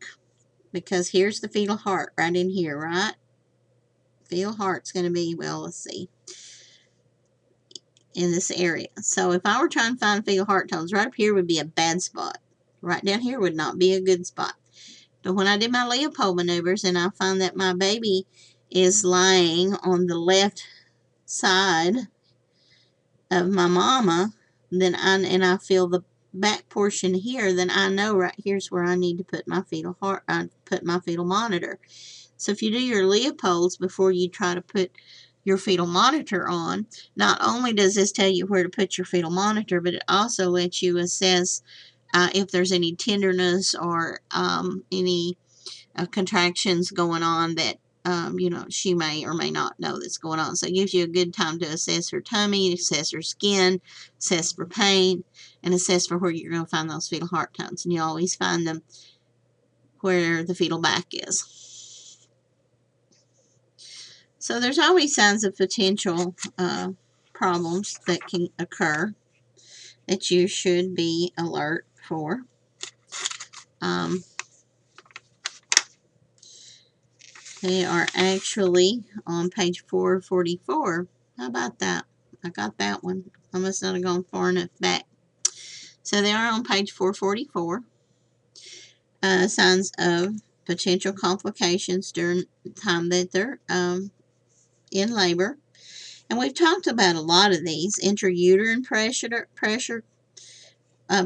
S1: because here's the fetal heart right in here, right? Fetal heart's going to be, well, let's see, in this area. So if I were trying to find fetal heart tones, right up here would be a bad spot. Right down here would not be a good spot. But when I did my Leopold maneuvers and I find that my baby is lying on the left side of my mama, then I feel the back portion here, then I know right here's where I need to put my fetal heart, put my fetal monitor. So if you do your Leopolds before you try to put your fetal monitor on, not only does this tell you where to put your fetal monitor, but it also lets you assess if there's any tenderness or any contractions going on that she may or may not know that's going on. So it gives you a good time to assess her tummy, assess her skin, assess for pain, and assess for where you're going to find those fetal heart tones. And you always find them where the fetal back is. So there's always signs of potential problems that can occur that you should be alert for. They are actually on page 444. How about that? I got that one. I must not have gone far enough back. So they are on page 444. Signs of potential complications during the time that they're in labor. And we've talked about a lot of these. Intrauterine pressure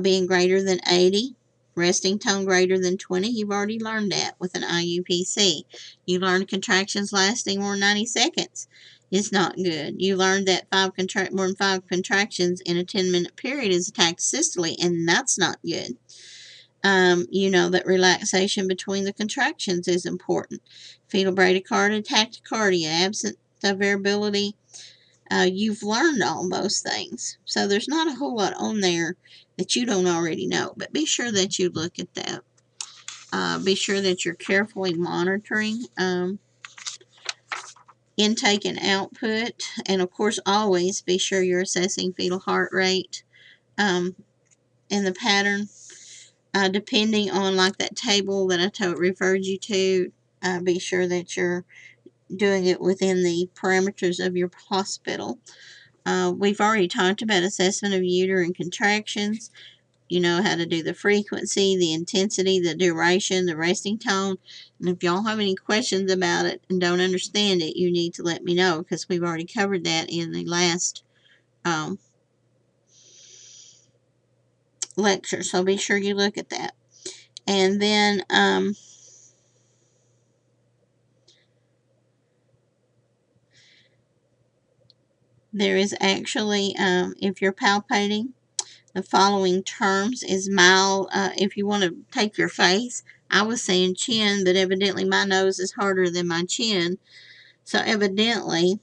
S1: being greater than 80. Resting tone greater than 20. You've already learned that with an IUPC. You learned contractions lasting more than 90 seconds is not good. You learned that more than 5 contractions in a 10-minute period is tachysystole, and that's not good. You know that relaxation between the contractions is important. Fetal bradycardia, tachycardia, absent of variability. You've learned all those things. So there's not a whole lot on there that you don't already know. But be sure that you look at that. Be sure that you're carefully monitoring intake and output. And, of course, always be sure you're assessing fetal heart rate and the pattern. Depending on, like, that table that I referred you to, be sure that you're doing it within the parameters of your hospital. We've already talked about assessment of uterine contractions. You know how to do the frequency, the intensity, the duration, the resting tone. And if y'all have any questions about it and don't understand it, you need to let me know, because we've already covered that in the last lecture. So be sure you look at that. And then there is actually, if you're palpating, the following terms is mild. If you want to take your face, I was saying chin, but evidently my nose is harder than my chin. So evidently,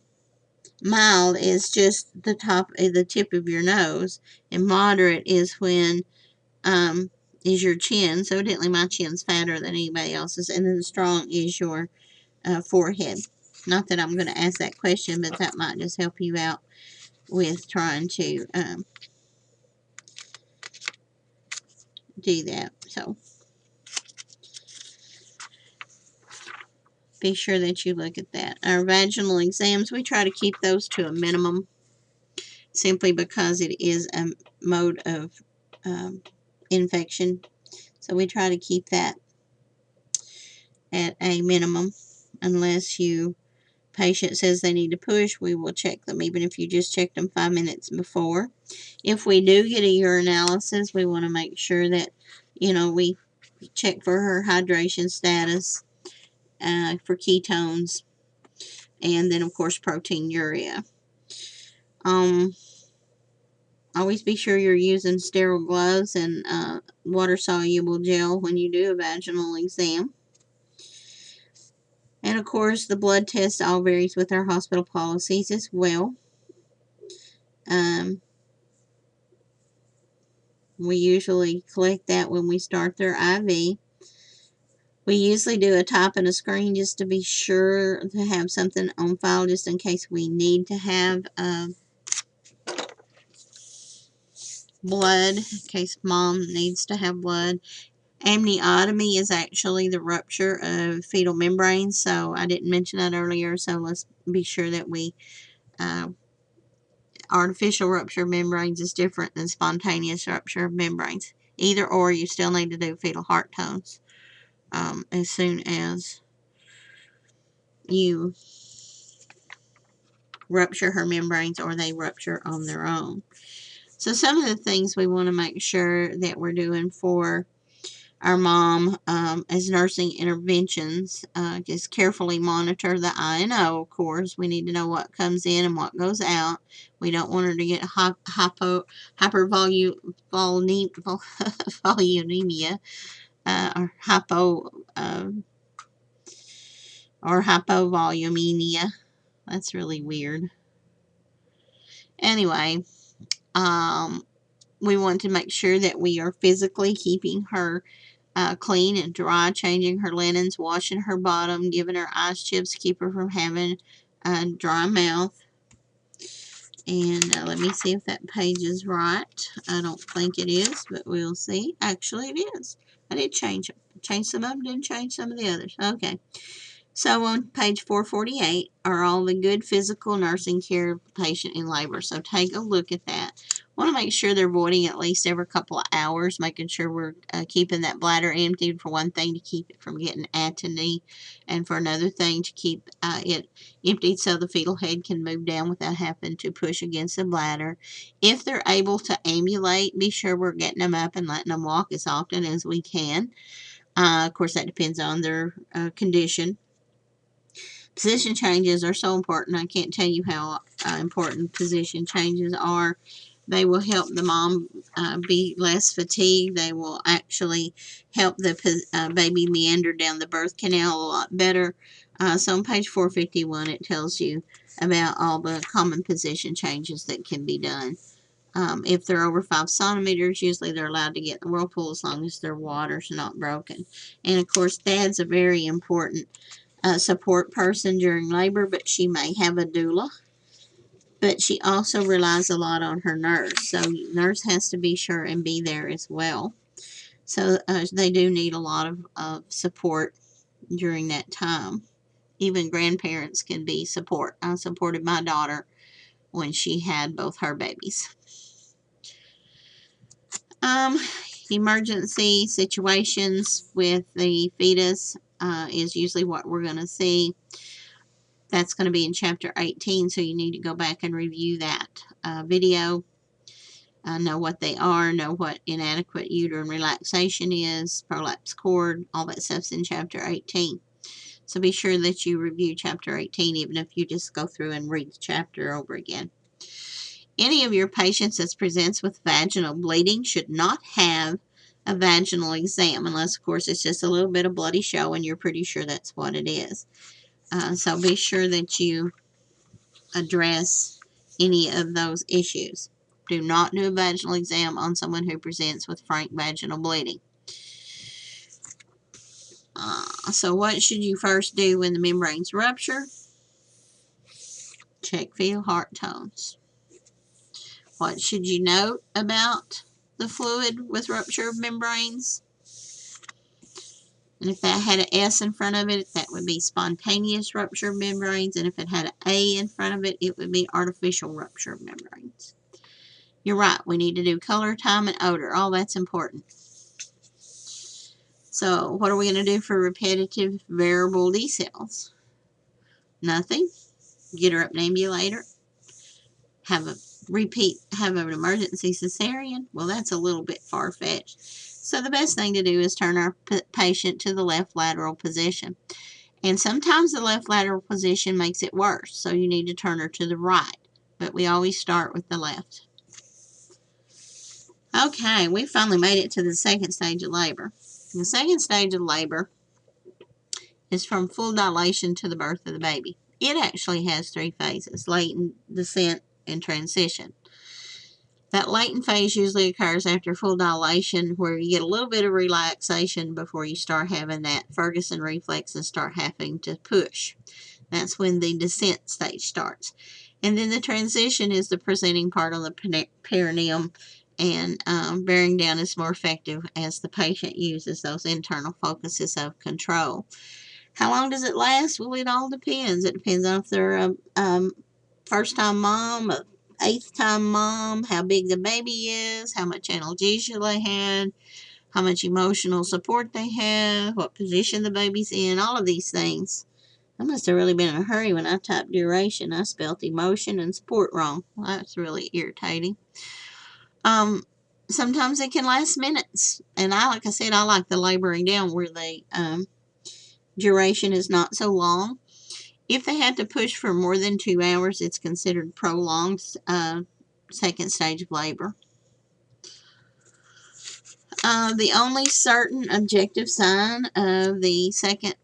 S1: mild is just the tip of your nose, and moderate is when is your chin. So evidently my chin's fatter than anybody else's. And then strong is your forehead. Not that I'm going to ask that question, but that might just help you out with trying to do that. So be sure that you look at that. Our vaginal exams, we try to keep those to a minimum simply because it is a mode of infection. So we try to keep that at a minimum. Unless you patient says they need to push, we will check them, even if you just checked them 5 minutes before. If we do get a urinalysis, we want to make sure that, we check for her hydration status, for ketones, and then, of course, proteinuria. Always be sure you're using sterile gloves and water-soluble gel when you do a vaginal exam. And, of course, the blood test all varies with our hospital policies as well. We usually collect that when we start their IV. We usually do a type and a screen just to be sure to have something on file just in case we need to have blood, in case mom needs to have blood. Amniotomy is actually the rupture of fetal membranes, so I didn't mention that earlier, so let's be sure that we artificial rupture of membranes is different than spontaneous rupture of membranes. Either or, you still need to do fetal heart tones as soon as you rupture her membranes or they rupture on their own. So some of the things we want to make sure that we're doing for our mom as nursing interventions, just carefully monitor the I&O, of course. We need to know what comes in and what goes out. We don't want her to get hypovolemia or hypovolumemia. That's really weird. Anyway, we want to make sure that we are physically keeping her clean and dry, changing her linens, washing her bottom, giving her ice chips to keep her from having a dry mouth. And let me see if that page is right. I don't think it is, but we'll see. Actually, it is. I did change them. Changed some of them, didn't change some of the others. Okay. So on page 448 are all the good physical nursing care of the patient in labor. So take a look at that. Want to make sure they're voiding at least every couple of hours, making sure we're keeping that bladder emptied, for one thing, to keep it from getting atony, and for another thing, to keep it emptied so the fetal head can move down without having to push against the bladder. If they're able to ambulate, be sure we're getting them up and letting them walk as often as we can. Of course, that depends on their condition. Position changes are so important. I can't tell you how important position changes are. They will help the mom be less fatigued. They will actually help the baby meander down the birth canal a lot better. So on page 451, it tells you about all the common position changes that can be done. If they're over 5 centimeters, usually they're allowed to get in the whirlpool as long as their water's not broken. And of course, dad's a very important support person during labor, but she may have a doula. But she also relies a lot on her nurse, so nurse has to be sure and be there as well. So they do need a lot of support during that time. Even grandparents can be support. I supported my daughter when she had both her babies. Emergency situations with the fetus is usually what we're going to see. That's going to be in chapter 18, so you need to go back and review that video. Know what they are, know what inadequate uterine relaxation is, prolapse cord, all that stuff's in chapter 18. So be sure that you review chapter 18, even if you just go through and read the chapter over again. Any of your patients that presents with vaginal bleeding should not have a vaginal exam, unless, of course, it's just a little bit of bloody show and you're pretty sure that's what it is. So be sure that you address any of those issues. Do not do a vaginal exam on someone who presents with frank vaginal bleeding. So what should you first do when the membranes rupture? Check fetal heart tones. What should you note about the fluid with rupture of membranes? And if that had an S in front of it, that would be spontaneous rupture of membranes. And if it had an A in front of it, it would be artificial rupture of membranes. You're right. We need to do color, time, and odor. All that's important. So what are we going to do for repetitive variable decels? Nothing. Get her up an ambulator. Have an emergency cesarean. Well, that's a little bit far-fetched. So the best thing to do is turn our patient to the left lateral position. And sometimes the left lateral position makes it worse, so you need to turn her to the right. But we always start with the left. Okay, we finally made it to the second stage of labor. The second stage of labor is from full dilation to the birth of the baby. It actually has 3 phases: latent, descent, and transition. That latent phase usually occurs after full dilation, where you get a little bit of relaxation before you start having that Ferguson reflex and start having to push. That's when the descent stage starts. And then the transition is the presenting part on the perineum, and bearing down is more effective as the patient uses those internal focuses of control. How long does it last? Well, it all depends. It depends on if they're a first-time mom, a eighth-time mom, how big the baby is, how much analgesia they had, how much emotional support they have, what position the baby's in, all of these things. I must have really been in a hurry when I typed duration. I spelled emotion and support wrong. Well, that's really irritating. Sometimes it can last minutes. And like I said, I like the laboring down where the duration is not so long. If they had to push for more than 2 hours, it's considered prolonged second stage of labor. The only certain objective sign of the second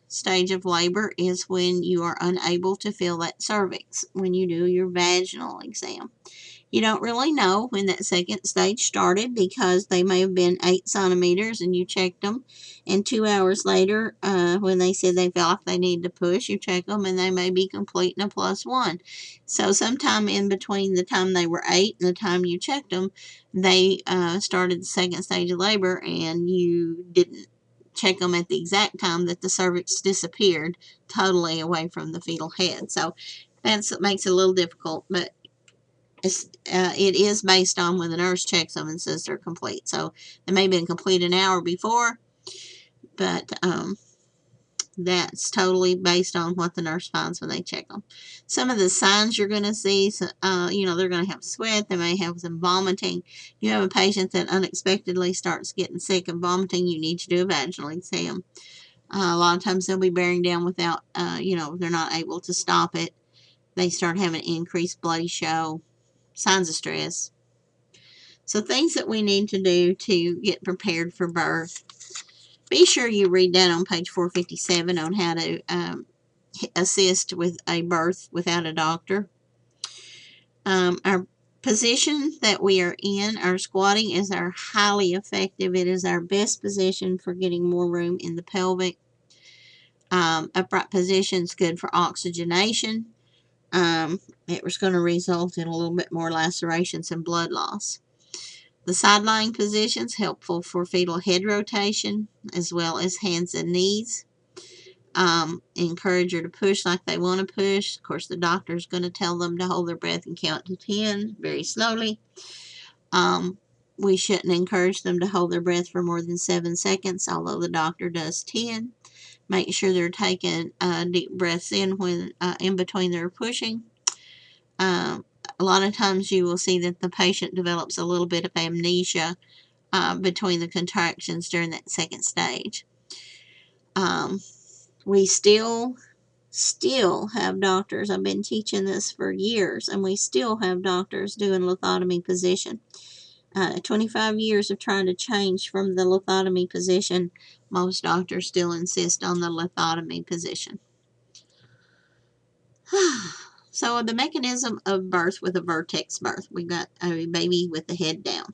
S1: stage of labor is when you are unable to feel that cervix, when you do your vaginal exam. You don't really know when that second stage started because they may have been 8 centimeters and you checked them, and 2 hours later, when they said they felt like they needed to push, you check them and they may be complete and a +1. So sometime in between the time they were 8 and the time you checked them, they started the second stage of labor, and you didn't check them at the exact time that the cervix disappeared totally away from the fetal head. So that's what makes it a little difficult, but it is based on when the nurse checks them and says they're complete. So they may have been complete an hour before, but that's totally based on what the nurse finds when they check them. Some of the signs you're going to see, they're going to have sweat. They may have some vomiting. You have a patient that unexpectedly starts getting sick and vomiting, you need to do a vaginal exam. A lot of times they'll be bearing down without, they're not able to stop it. They start having increased bloody show, signs of stress. So things that we need to do to get prepared for birth. Be sure you read that on page 457 on how to assist with a birth without a doctor. Our position that we are in, our squatting, is our highly effective. It is our best position for getting more room in the pelvic. Upright position is good for oxygenation. It was going to result in a little bit more lacerations and blood loss. The side lying position is helpful for fetal head rotation as well as hands and knees. Encourage her to push like they want to push. Of course, the doctor is going to tell them to hold their breath and count to 10 very slowly. We shouldn't encourage them to hold their breath for more than 7 seconds, although the doctor does 10. Make sure they're taking deep breaths in when in between their pushing. A lot of times you will see that the patient develops a little bit of amnesia between the contractions during that second stage. We still have doctors. I've been teaching this for years, and we still have doctors doing lithotomy position. 25 years of trying to change from the lithotomy position, most doctors still insist on the lithotomy position. So the mechanism of birth with a vertex birth. We got a baby with the head down.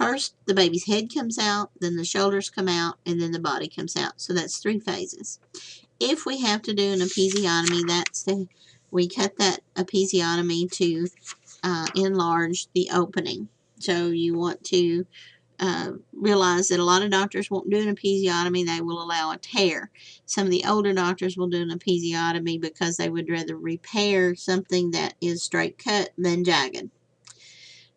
S1: First, the baby's head comes out, then the shoulders come out, and then the body comes out. So that's 3 phases. If we have to do an episiotomy, we cut that episiotomy to enlarge the opening. So you want to realize that a lot of doctors won't do an episiotomy. They will allow a tear. Some of the older doctors will do an episiotomy because they would rather repair something that is straight cut than jagged.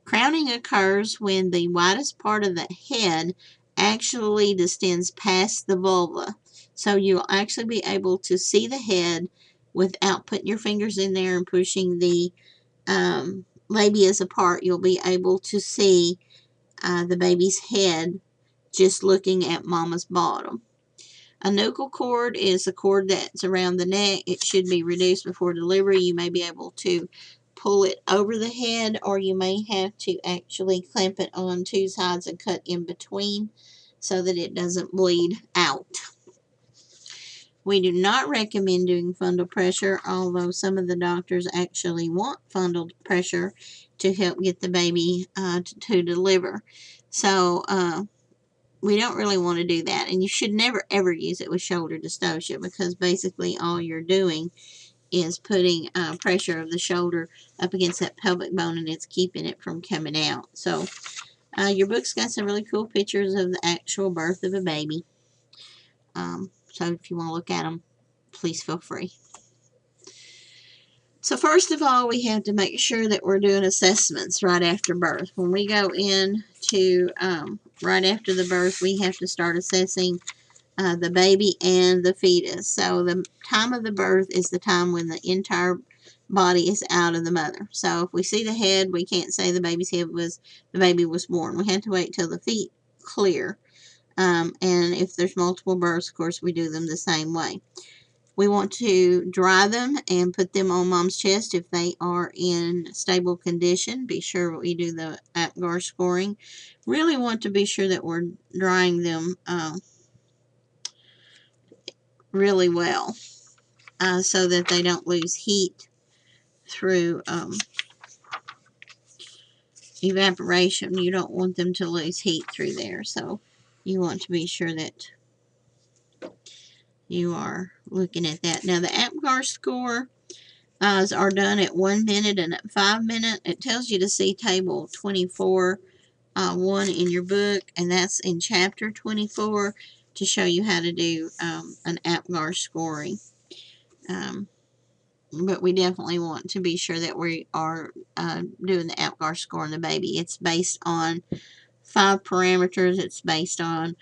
S1: Crowning occurs when the widest part of the head actually distends past the vulva. So you'll actually be able to see the head without putting your fingers in there and pushing the labias apart. You'll be able to see the baby's head just looking at mama's bottom. A nuchal cord is a cord that's around the neck. It should be reduced before delivery. You may be able to pull it over the head, or you may have to actually clamp it on 2 sides and cut in between so that it doesn't bleed out. We do not recommend doing fundal pressure, although some of the doctors actually want fundal pressure to help get the baby to deliver. So we don't really want to do that, and you should never ever use it with shoulder dystocia, because basically all you're doing is putting pressure of the shoulder up against that pelvic bone, and it's keeping it from coming out. So your book's got some really cool pictures of the actual birth of a baby. So if you want to look at them, please feel free. So first of all, we have to make sure that we're doing assessments right after birth. When we go in to right after the birth, we have to start assessing the baby and the fetus. So the time of the birth is the time when the entire body is out of the mother. So if we see the head, we can't say the baby's head was the baby was born. We have to wait till the feet clear. And if there's multiple births, of course, we do them the same way. We want to dry them and put them on mom's chest if they are in stable condition. Be sure we do the APGAR scoring. Really want to be sure that we're drying them really well so that they don't lose heat through evaporation. You don't want them to lose heat through there, so you want to be sure that you are looking at that. Now the APGAR score are done at 1 minute and at 5 minutes. It tells you to see table 24 1 in your book, and that's in chapter 24 to show you how to do an APGAR scoring. But we definitely want to be sure that we are doing the APGAR score on the baby. It's based on 5 parameters. It's based on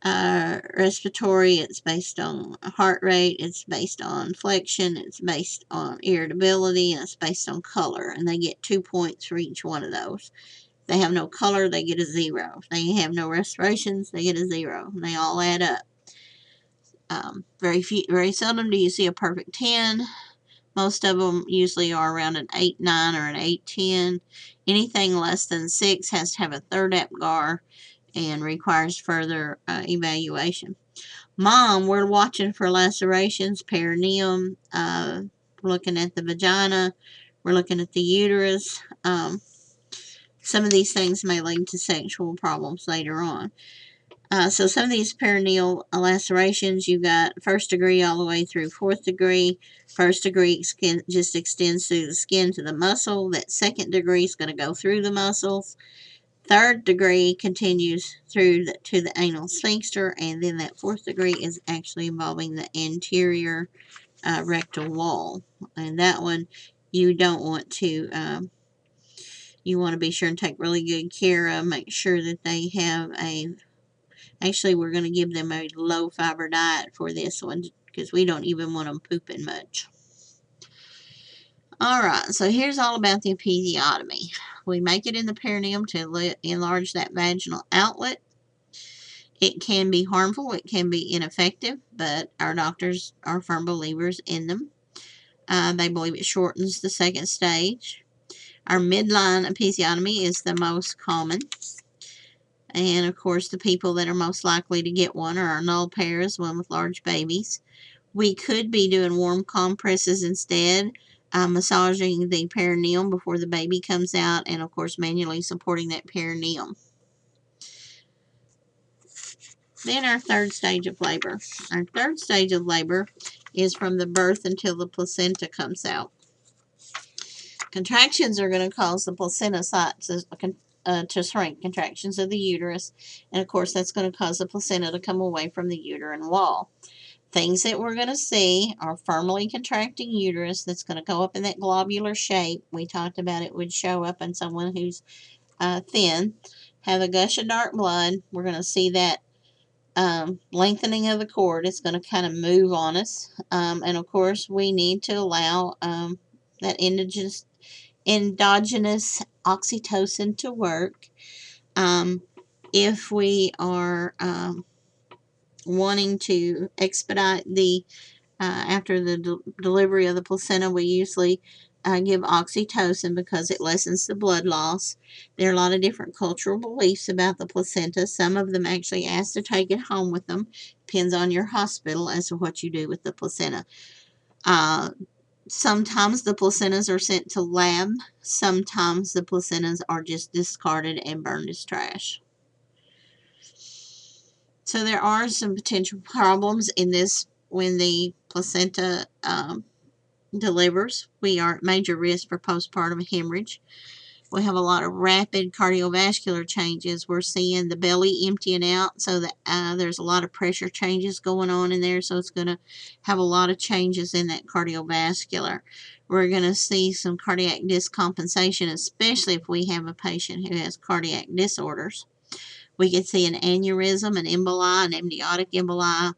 S1: respiratory, it's based on heart rate, it's based on flexion, it's based on irritability, and it's based on color. And they get 2 points for each one of those. If they have no color, they get a 0. If they have no respirations, they get a 0. And they all add up. Very seldom do you see a perfect 10. Most of them usually are around an 8, 9, or an 8, 10. Anything less than 6 has to have a third APGAR and requires further evaluation. Mom, we're watching for lacerations, perineum, we're looking at the vagina, we're looking at the uterus. Some of these things may lead to sexual problems later on. So some of these perineal lacerations, you've got 1st degree all the way through 4th degree. 1st degree just extends through the skin to the muscle. That 2nd degree is going to go through the muscles. 3rd degree continues through to the anal sphincter, and then that 4th degree is actually involving the anterior rectal wall. And that one you don't want to, you want to be sure and take really good care of. Make sure that they have actually we're going to give them a low fiber diet for this one because we don't even want them pooping much. Alright, so here's all about the episiotomy. We make it in the perineum to enlarge that vaginal outlet. It can be harmful, it can be ineffective, but our doctors are firm believers in them. They believe it shortens the 2nd stage. Our midline episiotomy is the most common. And of course, the people that are most likely to get one are our null pairs, one with large babies. We could be doing warm compresses instead, massaging the perineum before the baby comes out, and of course manually supporting that perineum. Then our third stage of labor. Our third stage of labor is from the birth until the placenta comes out. Contractions are going to cause the placenta site to shrink, contractions of the uterus, and of course that's going to cause the placenta to come away from the uterine wall. Things that we're going to see are firmly contracting uterus that's going to go up in that globular shape. We talked about it would show up in someone who's thin, have a gush of dark blood. We're going to see that lengthening of the cord. It's going to kind of move on us. And of course, we need to allow that endogenous oxytocin to work. If we are wanting to expedite the after the delivery of the placenta, we usually give oxytocin because it lessens the blood loss. There are a lot of different cultural beliefs about the placenta. Some of them actually ask to take it home with them. Depends on your hospital as to what you do with the placenta. Sometimes the placentas are sent to lab. Sometimes the placentas are just discarded and burned as trash. So there are some potential problems in this when the placenta delivers. We are at major risk for postpartum hemorrhage. We have a lot of rapid cardiovascular changes. We're seeing the belly emptying out, so that there's a lot of pressure changes going on in there, so it's going to have a lot of changes in that cardiovascular. We're going to see some cardiac discompensation, especially if we have a patient who has cardiac disorders. We could see an aneurysm, an emboli, an amniotic emboli.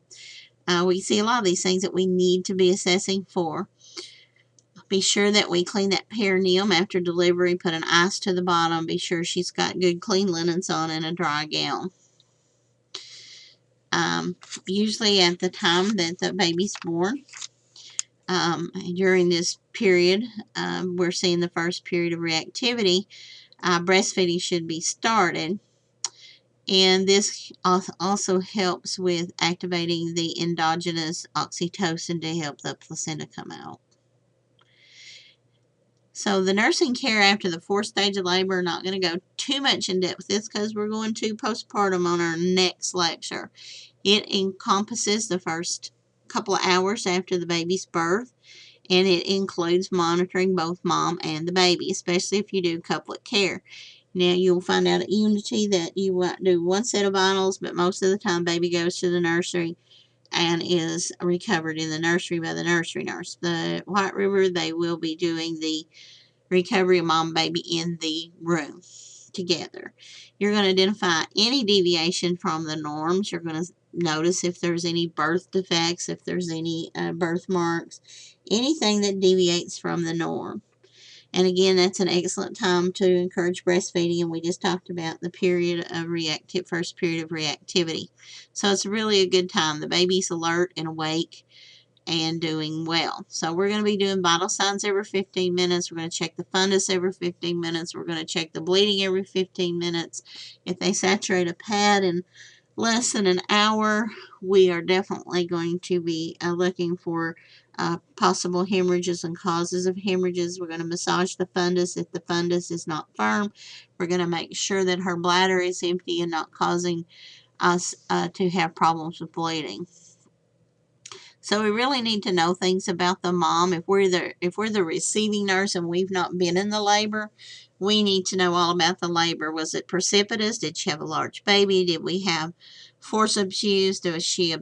S1: We see a lot of these things that we need to be assessing for. Be sure that we clean that perineum after delivery, put an ice to the bottom, be sure she's got good clean linens on and a dry gown. Usually at the time that the baby's born, during this period, we're seeing the first period of reactivity, breastfeeding should be started. And this also helps with activating the endogenous oxytocin to help the placenta come out. So the nursing care after the fourth stage of labor, not going to go too much in depth with this because we're going to postpartum on our next lecture. It encompasses the first couple of hours after the baby's birth, and it includes monitoring both mom and the baby, especially if you do couplet care. Now, you'll find out at Unity that you do one set of vitals, but most of the time baby goes to the nursery and is recovered in the nursery by the nursery nurse. The White River, they will be doing the recovery of mom and baby in the room together. You're going to identify any deviation from the norms. You're going to notice if there's any birth defects, if there's any birthmarks, anything that deviates from the norm. And again, that's an excellent time to encourage breastfeeding, and we just talked about the first period of reactivity. So it's really a good time. The baby's alert and awake and doing well. So we're going to be doing vital signs every 15 minutes. We're going to check the fundus every 15 minutes. We're going to check the bleeding every 15 minutes. If they saturate a pad in less than an hour, we are definitely going to be looking for possible hemorrhages and causes of hemorrhages. We're going to massage the fundus. If the fundus is not firm, we're going to make sure that her bladder is empty and not causing us to have problems with bleeding. So we really need to know things about the mom. If we're the receiving nurse and we've not been in the labor, we need to know all about the labor. Was it precipitous? Did she have a large baby? Did we have forceps used? Was she a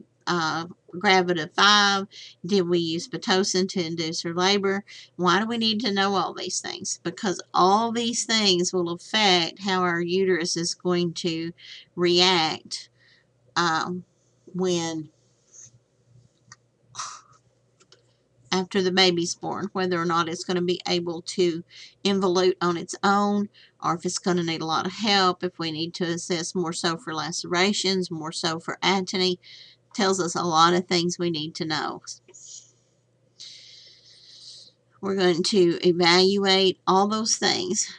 S1: gravida 5? Did we use Pitocin to induce her labor? Why do we need to know all these things? Because all these things will affect how our uterus is going to react when after the baby's born, whether or not it's going to be able to involute on its own, or if it's going to need a lot of help, if we need to assess more so for lacerations, more so for atony. Tells us a lot of things we need to know. We're going to evaluate all those things.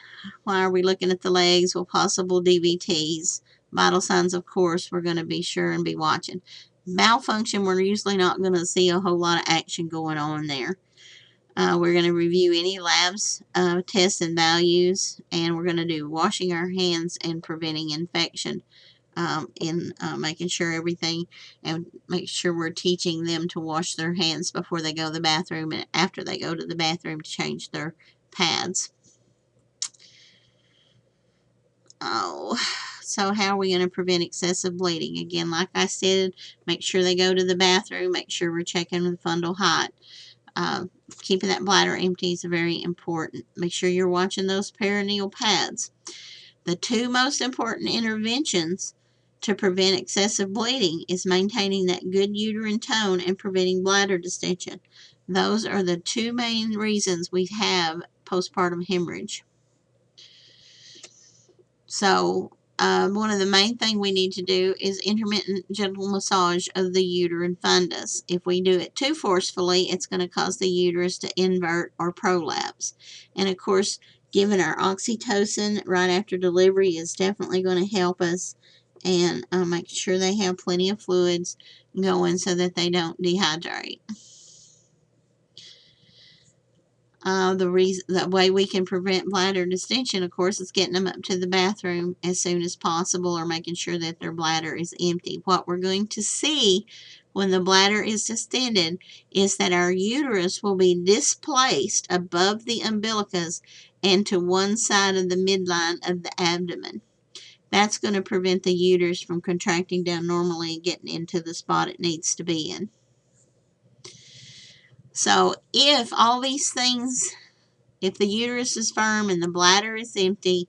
S1: Why are we looking at the legs? Well, possible DVTs. Vital signs, of course, we're going to be sure and be watching. Malfunction, we're usually not going to see a whole lot of action going on there. We're going to review any labs, tests, and values, and we're going to do washing our hands and preventing infection in making sure everything, and make sure we're teaching them to wash their hands before they go to the bathroom and after they go to the bathroom to change their pads. Oh, so how are we going to prevent excessive bleeding? Again, like I said, make sure they go to the bathroom. Make sure we're checking the fundal height. Keeping that bladder empty is very important. Make sure you're watching those perineal pads. The two most important interventions to prevent excessive bleeding is maintaining that good uterine tone and preventing bladder distension. Those are the two main reasons we have postpartum hemorrhage. So one of the main things we need to do is intermittent gentle massage of the uterine fundus. If we do it too forcefully, it's going to cause the uterus to invert or prolapse. And of course, giving our oxytocin right after delivery is definitely going to help us, and make sure they have plenty of fluids going so that they don't dehydrate. The way we can prevent bladder distension, of course, is getting them up to the bathroom as soon as possible, or making sure that their bladder is empty. What we're going to see when the bladder is distended is that our uterus will be displaced above the umbilicus and to one side of the midline of the abdomen. That's going to prevent the uterus from contracting down normally and getting into the spot it needs to be in. So if all these things, if the uterus is firm and the bladder is empty,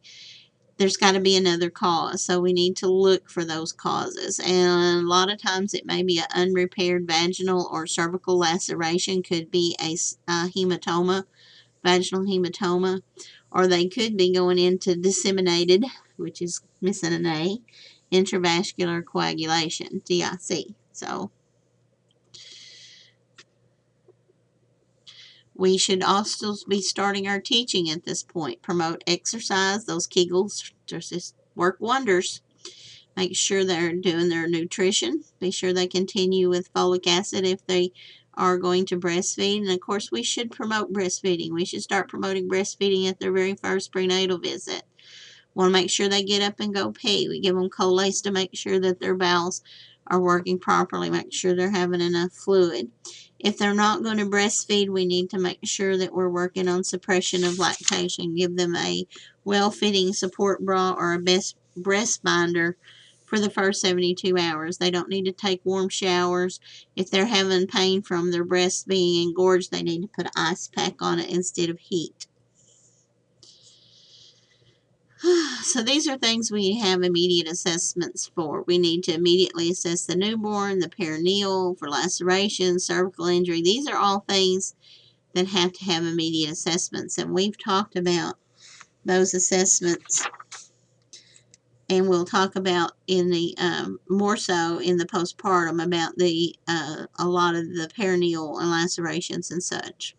S1: there's got to be another cause. So we need to look for those causes. And a lot of times it may be an unrepaired vaginal or cervical laceration, could be a hematoma, vaginal hematoma, or they could be going into disseminated, which is missing an A, intravascular coagulation, DIC. So we should also be starting our teaching at this point. Promote exercise. Those Kegels just work wonders. Make sure they're doing their nutrition. Be sure they continue with folic acid if they are going to breastfeed. And of course, we should promote breastfeeding. We should start promoting breastfeeding at their very first prenatal visit. Want to make sure they get up and go pee. We give them Colace to make sure that their bowels are working properly. Make sure they're having enough fluid. If they're not going to breastfeed, we need to make sure that we're working on suppression of lactation. Give them a well-fitting support bra or a breast binder for the first 72 hours. They don't need to take warm showers. If they're having pain from their breasts being engorged, they need to put an ice pack on it instead of heat. So these are things we have immediate assessments for. We need to immediately assess the newborn, the perineal, for laceration, cervical injury. These are all things that have to have immediate assessments. And we've talked about those assessments, and we'll talk about in the more so in the postpartum about the a lot of the perineal and lacerations and such.